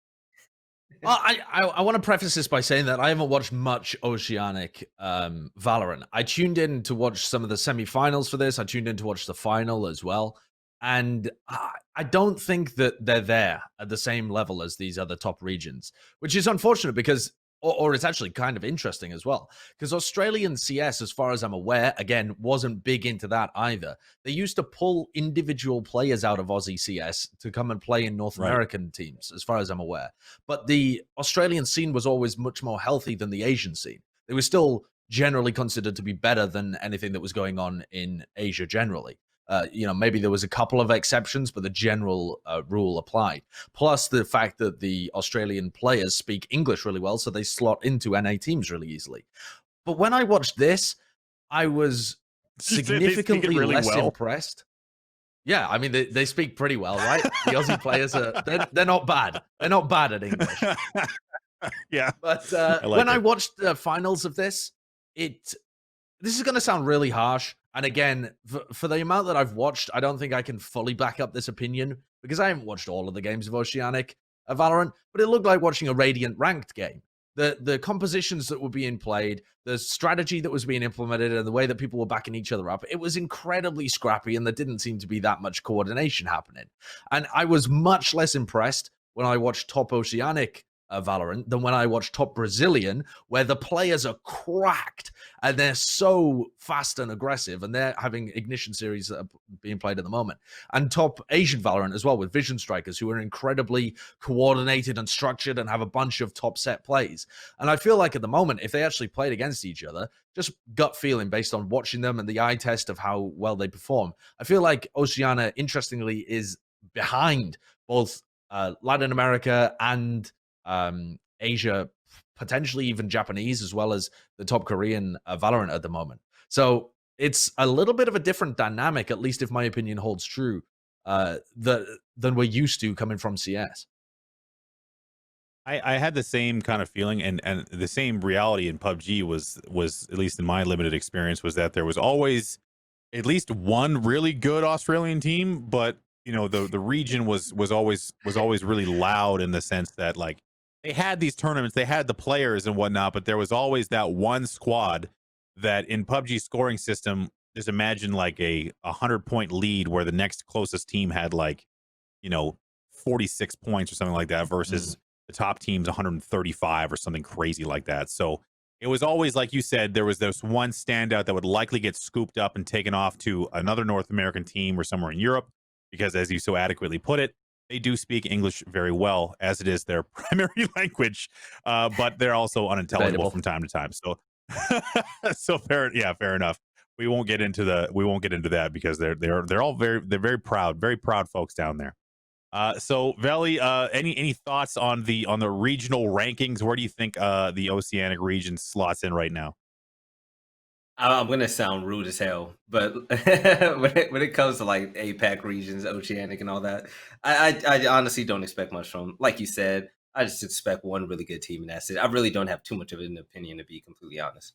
Speaker 2: Well, I want to preface this by saying that I haven't watched much Oceanic Valorant. I tuned in to watch some of the semifinals for this. I tuned in to watch the final as well. And I don't think that they're there at the same level as these other top regions, which is unfortunate because, or it's actually kind of interesting as well, because Australian CS, as far as I'm aware, again, wasn't big into that either. They used to pull individual players out of Aussie CS to come and play in North American teams, as far as I'm aware. But the Australian scene was always much more healthy than the Asian scene. They were still generally considered to be better than anything that was going on in Asia generally. You know, maybe there was a couple of exceptions, but the general rule applied. Plus the fact that the Australian players speak English really well, so they slot into NA teams really easily. But when I watched this, I was significantly less impressed. Yeah, I mean, they speak pretty well, right? The Aussie players they're not bad. They're not bad at English.
Speaker 1: Yeah.
Speaker 2: But when I watched the finals of this is going to sound really harsh. And again, for the amount that I've watched, I don't think I can fully back up this opinion because I haven't watched all of the games of Oceanic Valorant, but it looked like watching a Radiant ranked game. The compositions that were being played, the strategy that was being implemented, and the way that people were backing each other up, it was incredibly scrappy, and there didn't seem to be that much coordination happening. And I was much less impressed when I watched top Oceanic Valorant than when I watched top Brazilian, where the players are cracked and they're so fast and aggressive, and they're having Ignition series that are being played at the moment, and top Asian Valorant as well with Vision Strikers, who are incredibly coordinated and structured and have a bunch of top set plays. And I feel like at the moment, if they actually played against each other, just gut feeling based on watching them and the eye test of how well they perform, I feel like Oceania, interestingly, is behind both Latin America and Asia, potentially even Japanese, as well as the top Korean Valorant at the moment. So it's a little bit of a different dynamic, at least if my opinion holds true, than we're used to coming from CS.
Speaker 1: I had the same kind of feeling, and the same reality in PUBG was at least in my limited experience, was that there was always at least one really good Australian team, but you know the region was always really loud in the sense that like they had these tournaments, they had the players and whatnot, but there was always that one squad that in PUBG scoring system, just imagine like a 100-point lead where the next closest team had like, you know, 46 points or something like that versus the top team's 135 or something crazy like that. So it was always, like you said, there was this one standout that would likely get scooped up and taken off to another North American team or somewhere in Europe, because as you so adequately put it, they do speak English very well, as it is their primary language, but they're also unintelligible from time to time. So, so fair enough. We won't get into that because they're all very proud folks down there. So Veli, any thoughts on the regional rankings? Where do you think the Oceanic region slots in right now?
Speaker 3: I'm gonna sound rude as hell, but when it comes to like APAC regions, Oceanic, and all that, I honestly don't expect much from. Like you said, I just expect one really good team, and that's it. I really don't have too much of an opinion, to be completely honest.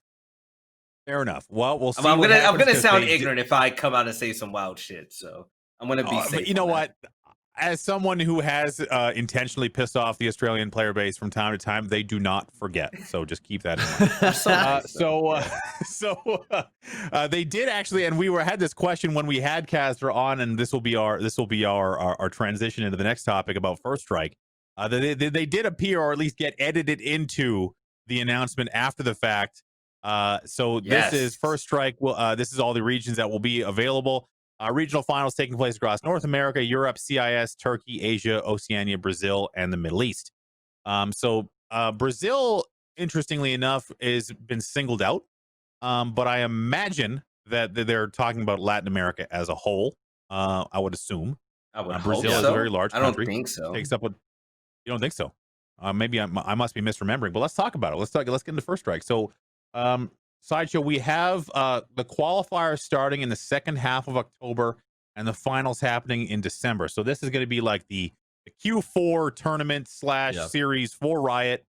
Speaker 1: Fair enough. Well, we'll see.
Speaker 3: I'm gonna sound ignorant if I come out and say some wild shit. So I'm gonna be safe.
Speaker 1: But you know what? As someone who has intentionally pissed off the Australian player base from time to time, they do not forget. So just keep that in mind. They did actually, and we had this question when we had Caster on, and this will be our transition into the next topic about First Strike. They did appear, or at least get edited into the announcement after the fact. This is First Strike. This is all the regions that will be available. Regional finals taking place across North America, Europe, CIS, Turkey, Asia, Oceania, Brazil, and the Middle East. Brazil, interestingly enough, has been singled out, but I imagine that they're talking about Latin America as a whole. I would assume. Brazil is a very large country.
Speaker 3: I don't think so.
Speaker 1: Takes up you don't think so? Maybe I must be misremembering, but let's talk about it. Let's get into First Strike. So, Sideshow, we have the qualifiers starting in the second half of October and the finals happening in December. So this is going to be like the Q4 tournament / series for Riot.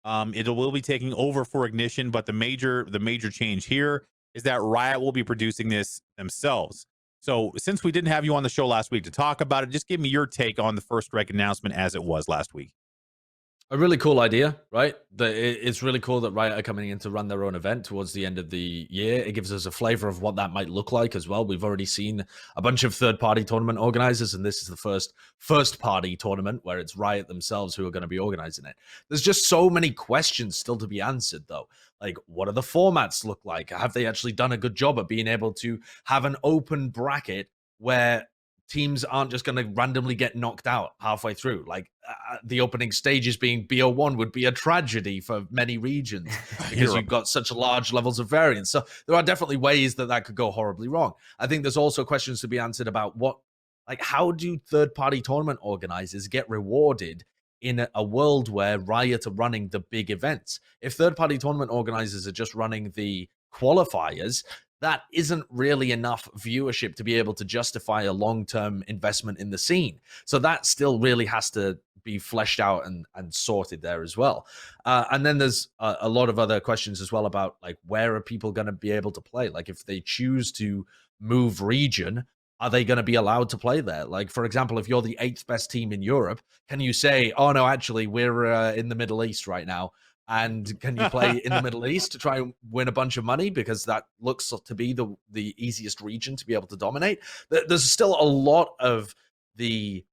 Speaker 1: It will be taking over for Ignition, but the major change here is that Riot will be producing this themselves. So since we didn't have you on the show last week to talk about it, just give me your take on the First Strike announcement as it was last week.
Speaker 2: A really cool idea, right? It's really cool that Riot are coming in to run their own event towards the end of the year. It gives us a flavor of what that might look like as well. We've already seen a bunch of third-party tournament organizers, and this is the first-party tournament where it's Riot themselves who are going to be organizing it. There's just so many questions still to be answered, though. Like, what do the formats look like? Have they actually done a good job at being able to have an open bracket where teams aren't just going to randomly get knocked out halfway through? Like the opening stages being BO1 would be a tragedy for many regions because you've got such large levels of variance. So there are definitely ways that could go horribly wrong. I think there's also questions to be answered about how do third-party tournament organizers get rewarded in a world where Riot are running the big events? If third-party tournament organizers are just running the qualifiers, that isn't really enough viewership to be able to justify a long-term investment in the scene. So that still really has to be fleshed out and sorted there as well. And then there's a lot of other questions as well about like, where are people going to be able to play? Like if they choose to move region, are they going to be allowed to play there? Like, for example, if you're the 8th best team in Europe, can you say, oh no, actually we're in the Middle East right now? And can you play in the Middle East to try and win a bunch of money because that looks to be the easiest region to be able to dominate? There's still a lot of the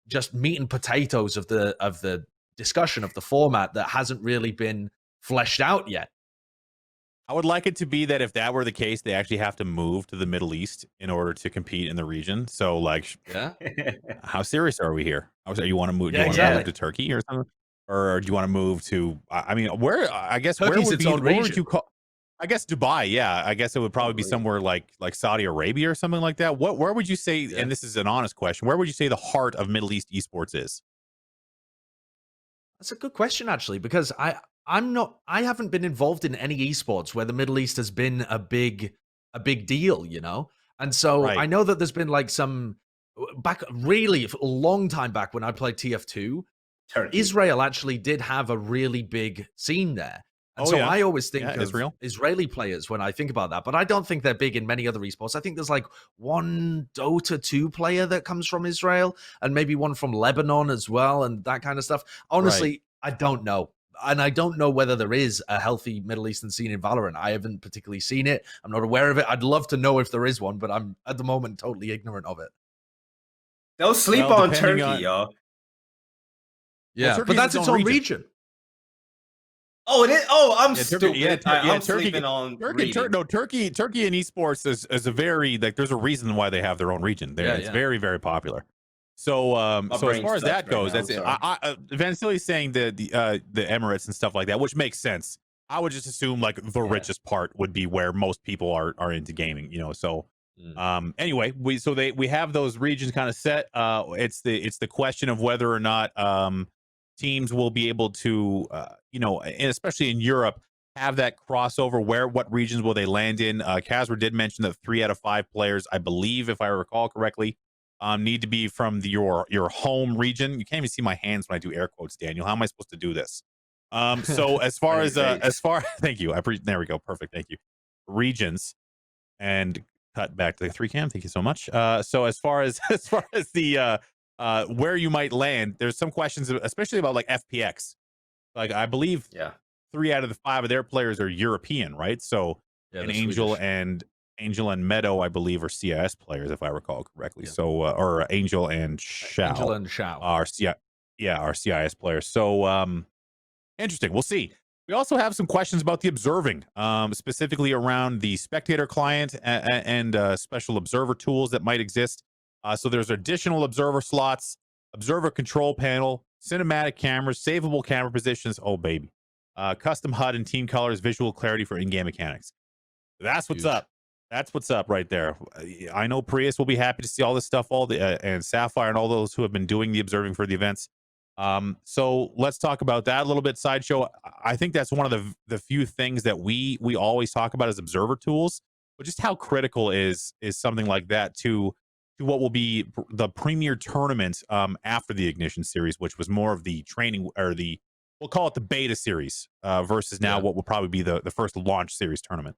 Speaker 2: just meat and potatoes of the discussion of the format that hasn't really been fleshed out yet.
Speaker 1: I would like it to be that if that were the case, they actually have to move to the Middle East in order to compete in the region. So, like, how serious are we here? You want to move? Do you want to move to Turkey or something? Or do you want to move to? I mean, where? I guess
Speaker 2: Turkey's
Speaker 1: where would
Speaker 2: its
Speaker 1: be?
Speaker 2: own
Speaker 1: Where would
Speaker 2: region.
Speaker 1: you call? I guess Dubai. Yeah, I guess it would probably be somewhere like Saudi Arabia or something like that. Where would you say? And this is an honest question. Where would you say the heart of Middle East esports is?
Speaker 2: That's a good question, actually, because I haven't been involved in any esports where the Middle East has been a big deal, you know? And so
Speaker 1: Right.
Speaker 2: I know that there's been like some back really a long time back when I played TF2,
Speaker 3: Turkey.
Speaker 2: Israel actually did have a really big scene there. And
Speaker 1: Oh,
Speaker 2: so
Speaker 1: yeah.
Speaker 2: I always think
Speaker 1: Yeah,
Speaker 2: of
Speaker 1: Israel.
Speaker 2: Israeli players when I think about that, but I don't think they're big in many other esports. I think there's like one Dota 2 player that comes from Israel and maybe one from Lebanon as well and that kind of stuff. Honestly, I don't know. And I don't know whether there is a healthy Middle Eastern scene in Valorant. I haven't particularly seen it. I'm not aware of it. I'd love to know if there is one, but I'm at the moment totally ignorant of it.
Speaker 3: Don't sleep
Speaker 1: Well,
Speaker 3: on
Speaker 1: depending
Speaker 3: Turkey,
Speaker 1: on-
Speaker 3: y'all.
Speaker 2: Yeah,
Speaker 1: Turkey's
Speaker 2: but that's its own region.
Speaker 3: Oh, it is. Oh, I'm
Speaker 1: Yeah,
Speaker 3: stupid. I'm
Speaker 1: Turkey.
Speaker 3: sleeping on reading.
Speaker 1: Turkey in esports is a very like. There's a reason why they have their own region. There, it's very very popular. So so as
Speaker 3: brain
Speaker 1: far as
Speaker 3: sucks
Speaker 1: that
Speaker 3: right
Speaker 1: goes,
Speaker 3: now,
Speaker 1: that's
Speaker 3: I'm
Speaker 1: it.
Speaker 3: sorry.
Speaker 1: Van Silly's saying the Emirates and stuff like that, which makes sense. I would just assume like the richest part would be where most people are into gaming, you know. So anyway, we have those regions kind of set. It's the question of whether or not teams will be able to you know, and especially in Europe, have that crossover. What regions will they land in? Casper did mention that 3 out of 5 players, I believe, if I recall correctly, need to be from your home region. You can't even see my hands when I do air quotes, Daniel. How am I supposed to do this? So as far as thank you. There we go. Perfect. Thank you. Regions and cut back to the 3 cam. Thank you so much. So as far as the where you might land, there's some questions, especially about like FPX. Like I believe 3 out of the 5 of their players are European, right? So an Angel and Meadow, I believe, are CIS players, if I recall correctly.
Speaker 2: Yeah.
Speaker 1: So or Angel and Shao.
Speaker 2: Angel and Shao
Speaker 1: are are CIS players. So interesting. We'll see. We also have some questions about the observing, specifically around the spectator client and special observer tools that might exist. So there's additional observer slots, observer control panel, cinematic cameras, savable camera positions. Oh, baby. Custom HUD and team colors, visual clarity for in-game mechanics. That's what's up. That's what's up right there. I know Prius will be happy to see all this stuff, and Sapphire and all those who have been doing the observing for the events. So let's talk about that a little bit. Sideshow. I think that's one of the few things that we always talk about as observer tools, but just how critical is something like that to what will be the premier tournament after the Ignition series, which was more of the training, or we'll call it the beta series, versus now what will probably be the first launch series tournament.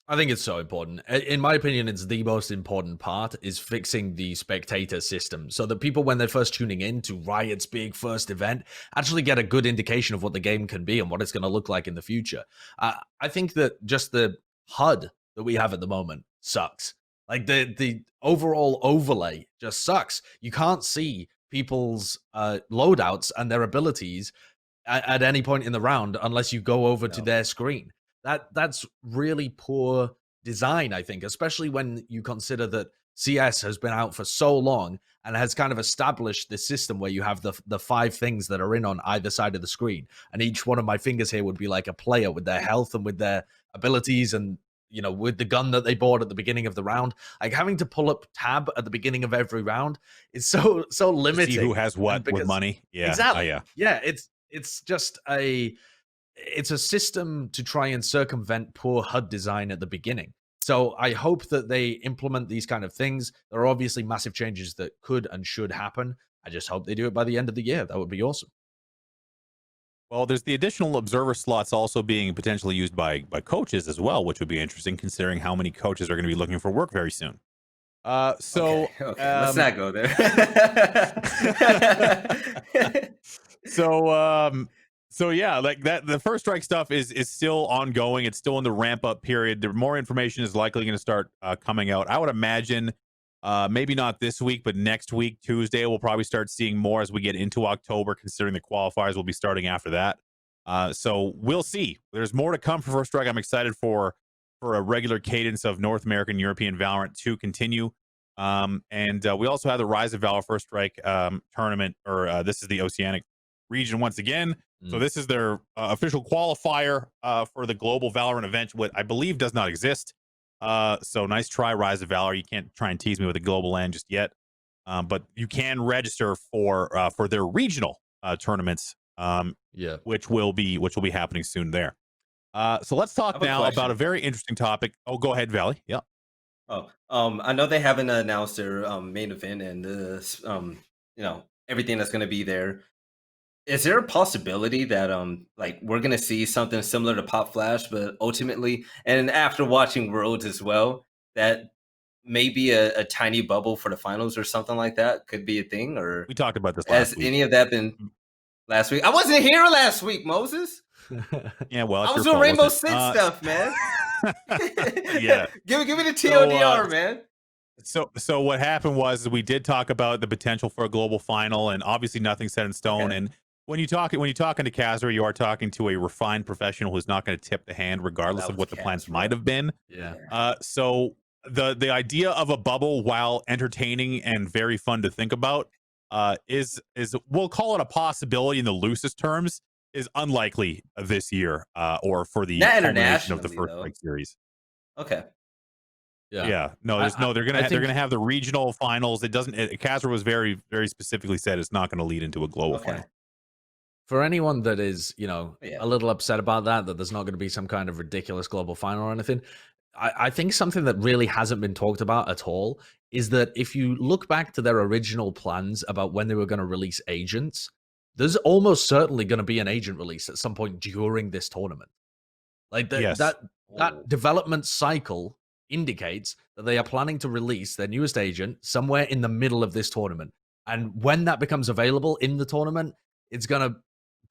Speaker 2: I think it's so important. In my opinion, it's the most important part is fixing the spectator system so that people, when they're first tuning in to Riot's big first event, actually get a good indication of what the game can be and what it's going to look like in the future. I think that just the HUD that we have at the moment sucks. Like the overall overlay just sucks. You can't see people's loadouts and their abilities at any point in the round unless you go over to their screen. That's really poor design, I think, especially when you consider that CS has been out for so long and has kind of established this system where you have the 5 things that are in on either side of the screen. And each one of my fingers here would be like a player with their health and with their abilities and, you know, with the gun that they bought at the beginning of the round. Like having to pull up tab at the beginning of every round is so limiting.
Speaker 1: See who has what with money. Yeah.
Speaker 2: Exactly.
Speaker 1: Yeah.
Speaker 2: Yeah. It's just it's a system to try and circumvent poor HUD design at the beginning. So I hope that they implement these kind of things. There are obviously massive changes that could and should happen. I just hope they do it by the end of the year. That would be awesome.
Speaker 1: Well, there's the additional observer slots also being potentially used by coaches as well, which would be interesting considering how many coaches are going to be looking for work very soon. Okay,
Speaker 3: let's not go there.
Speaker 1: So yeah, like that, the first strike stuff is still ongoing. It's still in the ramp up period. There more information is likely going to start coming out. I would imagine maybe not this week, but next week, Tuesday, we'll probably start seeing more as we get into October, considering the qualifiers will be starting after that. So we'll see. There's more to come for First Strike. I'm excited for a regular cadence of North American, European Valorant to continue. And we also have the Rise of Valor First Strike tournament, or this is the Oceanic region once again. So this is their official qualifier for the global Valorant event, what I believe does not exist. So nice try, Rise of Valor. You can't try and tease me with a global land just yet, but you can register for their regional tournaments
Speaker 2: Yeah.
Speaker 1: which will be happening soon there. So let's
Speaker 3: I
Speaker 1: talk
Speaker 3: have a
Speaker 1: now about
Speaker 3: question.
Speaker 1: a very interesting topic. Oh, go ahead, Valley. Yeah.
Speaker 3: Oh, I know they haven't announced their main event and everything that's going to be there. Is there a possibility that like we're gonna see something similar to Pop Flash, but ultimately, and after watching Worlds as well, that maybe a tiny bubble for the finals or something like that could be a thing? Or
Speaker 1: We talked about this
Speaker 3: has
Speaker 1: last week.
Speaker 3: any of that been last week? I wasn't here last week, Moses.
Speaker 1: Yeah, well,
Speaker 3: I
Speaker 1: it's
Speaker 3: was
Speaker 1: your
Speaker 3: doing
Speaker 1: fault,
Speaker 3: Rainbow
Speaker 1: wasn't
Speaker 3: Six
Speaker 1: it?
Speaker 3: stuff, man.
Speaker 1: Yeah.
Speaker 3: give me the
Speaker 1: So,
Speaker 3: TLDR, man.
Speaker 1: So what happened was we did talk about the potential for a global final, and obviously nothing's set in stone.
Speaker 3: Okay.
Speaker 1: And when you're talking to Kazra, you are talking to a refined professional who's not going to tip the hand, regardless
Speaker 3: That
Speaker 1: of
Speaker 3: was
Speaker 1: what the plans
Speaker 3: Kazra.
Speaker 1: might have been.
Speaker 2: Yeah.
Speaker 1: So the idea of a bubble, while entertaining and very fun to think about, is we'll call it a possibility in the loosest terms, is unlikely this year, or for the
Speaker 3: Not
Speaker 1: culmination of the
Speaker 3: internationally,
Speaker 1: first
Speaker 3: though.
Speaker 1: strike series.
Speaker 3: Okay.
Speaker 1: Yeah, no,
Speaker 2: I-
Speaker 1: there's no. They're
Speaker 2: I
Speaker 1: gonna
Speaker 2: think-
Speaker 1: have the regional finals. It doesn't. Kazra was very specifically said it's not going to lead into a global
Speaker 3: Okay.
Speaker 1: final.
Speaker 2: For anyone that is,
Speaker 3: Yeah.
Speaker 2: a little upset about that there's not going to be some kind of ridiculous global final or anything, I think something that really hasn't been talked about at all is that if you look back to their original plans about when they were going to release agents, there's almost certainly going to be an agent release at some point during this tournament. Like
Speaker 1: Yes.
Speaker 2: that
Speaker 3: Oh.
Speaker 2: development cycle indicates that they are planning to release their newest agent somewhere in the middle of this tournament. And when that becomes available in the tournament, it's going to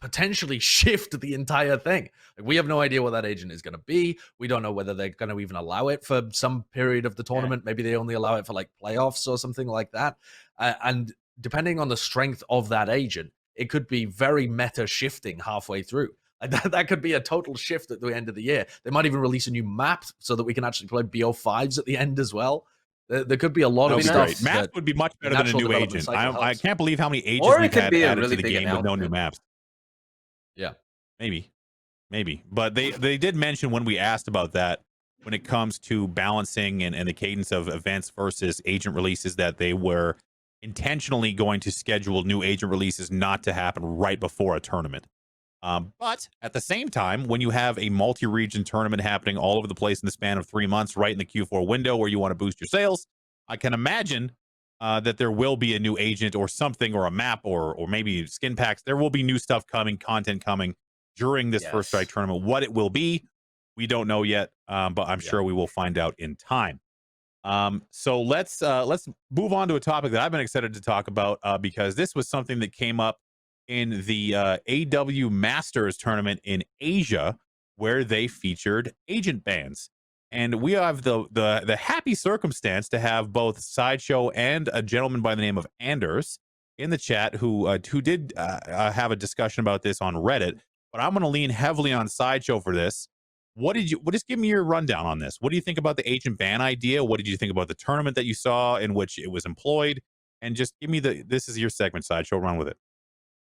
Speaker 2: potentially shift the entire thing. Like, we have no idea what that agent is going to be. We don't know whether they're going to even allow it for some period of the tournament. Maybe they only allow it for like playoffs or something like that. And depending on the strength of that agent, it could be very meta shifting halfway through. Like that could be a total shift at the end of the year. They might even release a new map so that we can actually play BO5s at the end as well. There could be a lot
Speaker 1: That
Speaker 2: of
Speaker 1: would be
Speaker 2: stuff.
Speaker 1: great. Maps would be much better than a
Speaker 2: natural
Speaker 1: new
Speaker 2: development
Speaker 1: agent.
Speaker 2: cycle
Speaker 1: I
Speaker 2: helps.
Speaker 1: can't believe how many agents
Speaker 3: Or it
Speaker 1: we've
Speaker 3: could
Speaker 1: had
Speaker 3: be a
Speaker 1: added
Speaker 3: really
Speaker 1: to the
Speaker 3: big
Speaker 1: game with no new
Speaker 3: announcement.
Speaker 1: maps.
Speaker 2: Yeah.
Speaker 1: Maybe. But they did mention when we asked about that, when it comes to balancing and the cadence of events versus agent releases, that they were intentionally going to schedule new agent releases not to happen right before a tournament. But at the same time, when you have a multi-region tournament happening all over the place in the span of 3 months, right in the Q4 window where you want to boost your sales, I can imagine that there will be a new agent or something, or a map, or maybe skin packs. There will be new stuff coming, content coming during this first strike
Speaker 3: Yes.
Speaker 1: tournament. What it will be, we don't know yet, but I'm sure we will find out in time. So let's move on to a topic that I've been excited to talk about, because this was something that came up in the AW Masters tournament in Asia, where they featured agent bans. And we have the happy circumstance to have both Sideshow and a gentleman by the name of Anders in the chat who did have a discussion about this on Reddit. But I'm going to lean heavily on Sideshow for this. Just give me your rundown on this. What do you think about the agent ban idea? What did you think about the tournament that you saw in which it was employed? And just give me this is your segment, Sideshow. Run with it.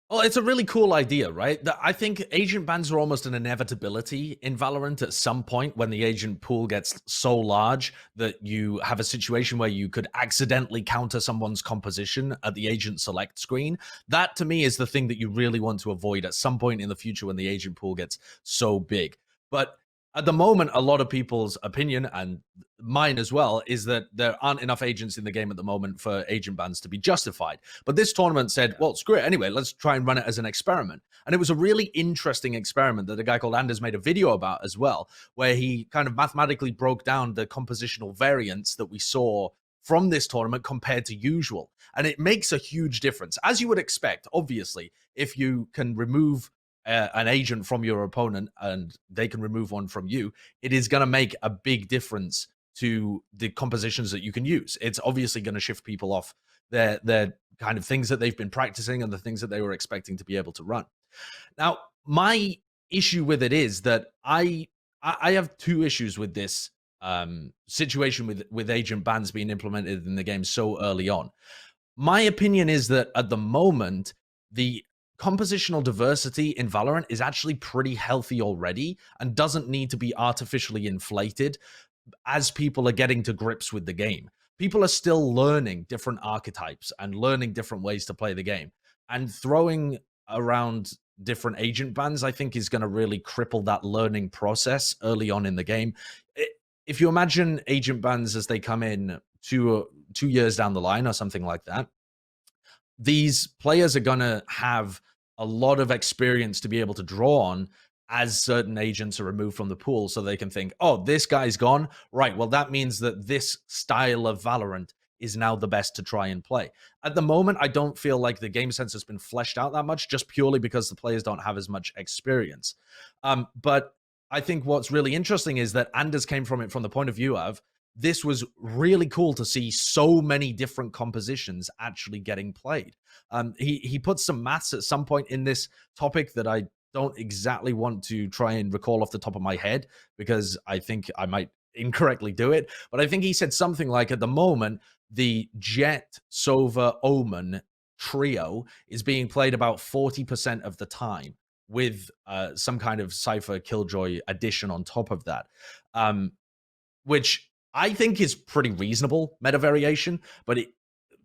Speaker 2: Well, it's a really cool idea, right? I think agent bans are almost an inevitability in Valorant at some point when the agent pool gets so large that you have a situation where you could accidentally counter someone's composition at the agent select screen. That, to me, is the thing that you really want to avoid at some point in the future when the agent pool gets so big. But at the moment, a lot of people's opinion, and mine as well, is that there aren't enough agents in the game at the moment for agent bans to be justified. But this tournament said, well, screw it anyway, let's try and run it as an experiment. And it was a really interesting experiment that a guy called Anders made a video about as well, where he kind of mathematically broke down the compositional variance that we saw from this tournament compared to usual. And it makes a huge difference. As you would expect, obviously, if you can remove an agent from your opponent and they can remove one from you, it is going to make a big difference to the compositions that you can use. It's obviously going to shift people off their kind of things that they've been practicing and the things that they were expecting to be able to run. Now, my issue with it is that I have two issues with this situation with agent bans being implemented in the game so early on. My opinion is that at the moment, the compositional diversity in Valorant is actually pretty healthy already and doesn't need to be artificially inflated as people are getting to grips with the game. People are still learning different archetypes and learning different ways to play the game. And throwing around different agent bans, I think is going to really cripple that learning process early on in the game. If you imagine agent bans as they come in 2 years down the line or something like that, these players are going to have a lot of experience to be able to draw on as certain agents are removed from the pool, so they can think, oh, this guy's gone. Right, well, that means that this style of Valorant is now the best to try and play. At the moment, I don't feel like the game sense has been fleshed out that much, just purely because the players don't have as much experience. But I think what's really interesting is that Anders came from it from the point of view of, this was really cool to see so many different compositions actually getting played. He put some maths at some point in this topic that I don't exactly want to try and recall off the top of my head, because I think I might incorrectly do it. But I think he said something like, at the moment, the Jett, Sova, Omen trio is being played about 40% of the time, with some kind of Cypher Killjoy addition on top of that, which I think is pretty reasonable meta variation. But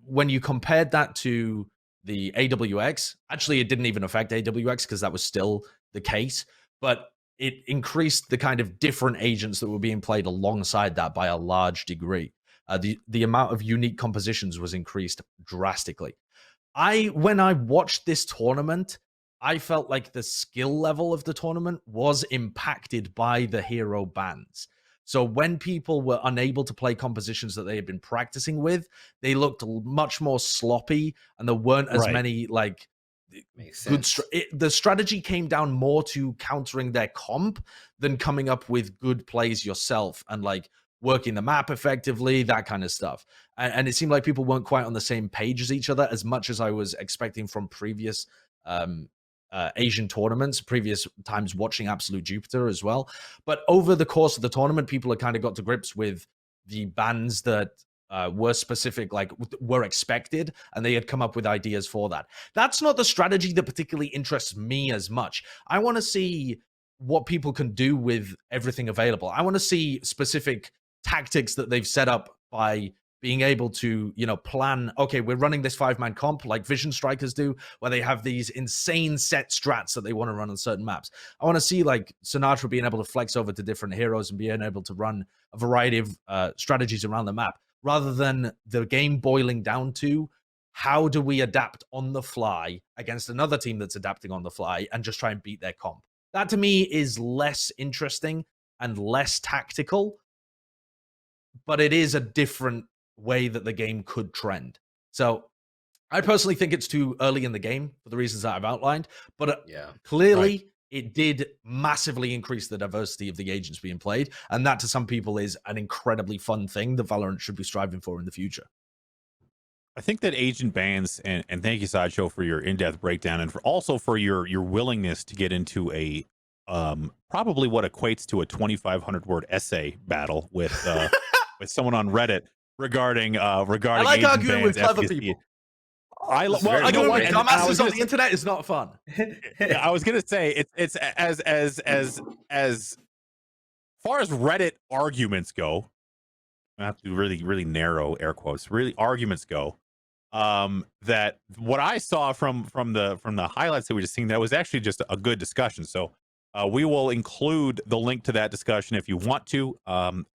Speaker 2: when you compared that to the AWX, actually it didn't even affect AWX because that was still the case, but it increased the kind of different agents that were being played alongside that by a large degree. The amount of unique compositions was increased drastically. When I watched this tournament, I felt like the skill level of the tournament was impacted by the hero bans. So when people were unable to play compositions that they had been practicing with, they looked much more sloppy, and there weren't as many like good. The strategy came down more to countering their comp than coming up with good plays yourself and like working the map effectively, that kind of stuff. And it seemed like people weren't quite on the same page as each other as much as I was expecting from previous Asian tournaments, previous times watching Absolute Jupiter as well. But over the course of the tournament, people had kind of got to grips with the bans that were specific, like were expected, and they had come up with ideas for that. That's not the strategy that particularly interests me as much. I want to see what people can do with everything available. I want to see specific tactics that they've set up by being able to, plan, okay, we're running this 5-man comp like Vision Strikers do, where they have these insane set strats that they want to run on certain maps. I want to see like Sinatra being able to flex over to different heroes and being able to run a variety of strategies around the map, rather than the game boiling down to how do we adapt on the fly against another team that's adapting on the fly and just try and beat their comp. That to me is less interesting and less tactical, but it is a different way that the game could trend. So I personally think it's too early in the game for the reasons that I've outlined, but clearly it did massively increase the diversity of the agents being played, and that to some people is an incredibly fun thing that Valorant should be striving for in the future.
Speaker 1: I think that agent bans, and thank you, Sideshow, for your in-depth breakdown, and for your willingness to get into a probably what equates to a 2,500 word essay battle with with someone on Reddit regarding
Speaker 2: I like arguing with clever people. Arguing with dumbasses on the internet is not fun.
Speaker 1: I was gonna say it's as far as Reddit arguments go. I have to really narrow air quotes. Really, arguments go. That what I saw from the highlights that we just seen, that was actually just a good discussion. So we will include the link to that discussion if you want to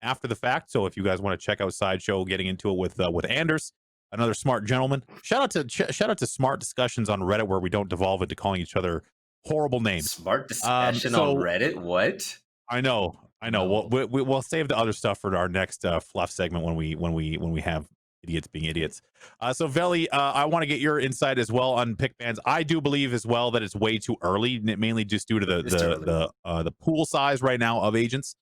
Speaker 1: after the fact. So if you guys want to check out Sideshow getting into it with Anders, another smart gentleman. Shout out to smart discussions on Reddit where we don't devolve into calling each other horrible names.
Speaker 3: Smart discussion on Reddit. What?
Speaker 1: I know. No. We'll save the other stuff for our next fluff segment when we have idiots being idiots. So Veli, I want to get your insight as well on pick bans. I do believe as well that it's way too early, mainly just due to the pool size right now of agents.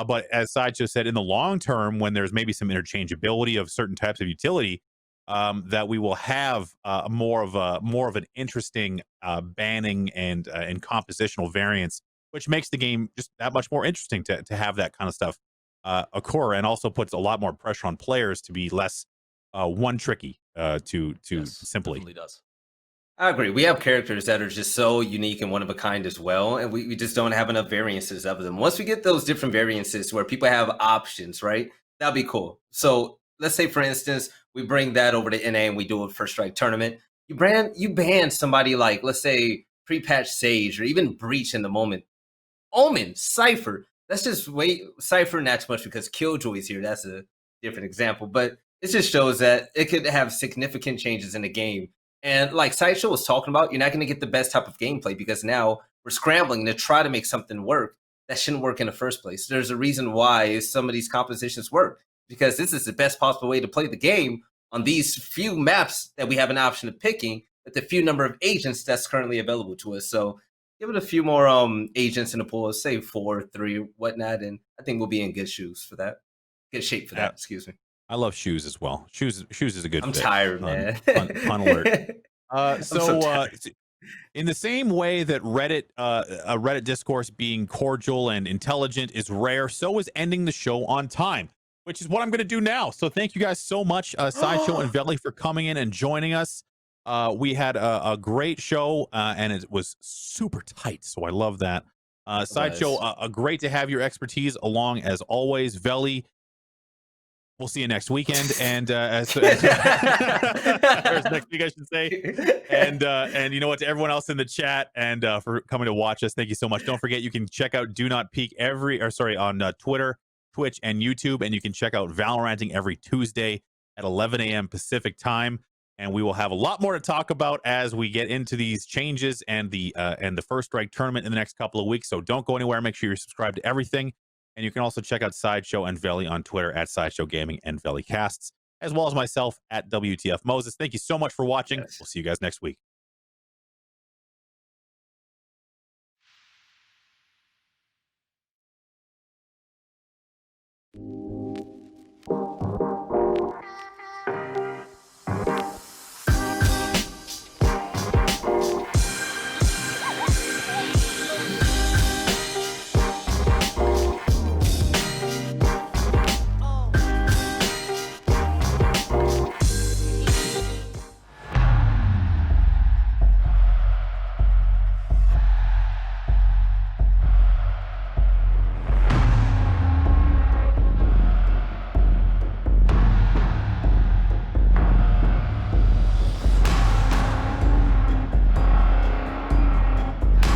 Speaker 1: But as Sideshow said, in the long term, when there's maybe some interchangeability of certain types of utility, that we will have more of an interesting banning and compositional variance, which makes the game just that much more interesting to have that kind of stuff occur, and also puts a lot more pressure on players to be less one tricky to simply.
Speaker 2: Definitely does.
Speaker 3: I agree. We have characters that are just so unique and one of a kind as well, and we just don't have enough variances of them. Once we get those different variances where people have options, right, that'll be cool. So let's say, for instance, we bring that over to NA and we do a first strike tournament. You ban somebody like, let's say, pre-patch Sage or even Breach in the moment. Omen, Cypher. Let's just wait. Cypher not too much because Killjoy's here. That's a different example, but it just shows that it could have significant changes in the game. And like Sideshow was talking about, you're not going to get the best type of gameplay because now we're scrambling to try to make something work that shouldn't work in the first place. There's a reason why some of these compositions work because this is the best possible way to play the game on these few maps that we have an option of picking with the few number of agents that's currently available to us. So give it a few more agents in the pool, say 4, 3, whatnot, and I think we'll be in good shoes for that. Good shape for that, excuse me.
Speaker 1: I love shoes as well. Shoes is a good
Speaker 3: I'm
Speaker 1: fit.
Speaker 3: tired, man.
Speaker 1: Pun alert.
Speaker 3: so tired.
Speaker 1: In the same way that Reddit discourse being cordial and intelligent is rare, so is ending the show on time, which is what I'm going to do now. So thank you guys so much, Sideshow and Veli, for coming in and joining us. We had a great show, and it was super tight, so I love that. Sideshow, great to have your expertise along as always. Veli, we'll see you next weekend, and or next week, I should say. And you know what, to everyone else in the chat and for coming to watch us, thank you so much. Don't forget, you can check out Do Not Peek on Twitter, Twitch, and YouTube, and you can check out Valoranting every Tuesday at 11 a.m. Pacific time. And we will have a lot more to talk about as we get into these changes and the First Strike tournament in the next couple of weeks. So don't go anywhere. Make sure you're subscribed to everything. And you can also check out Sideshow and Veli on Twitter at Sideshow Gaming and Veli Casts, as well as myself at WTF Moses. Thank you so much for watching. We'll see you guys next week.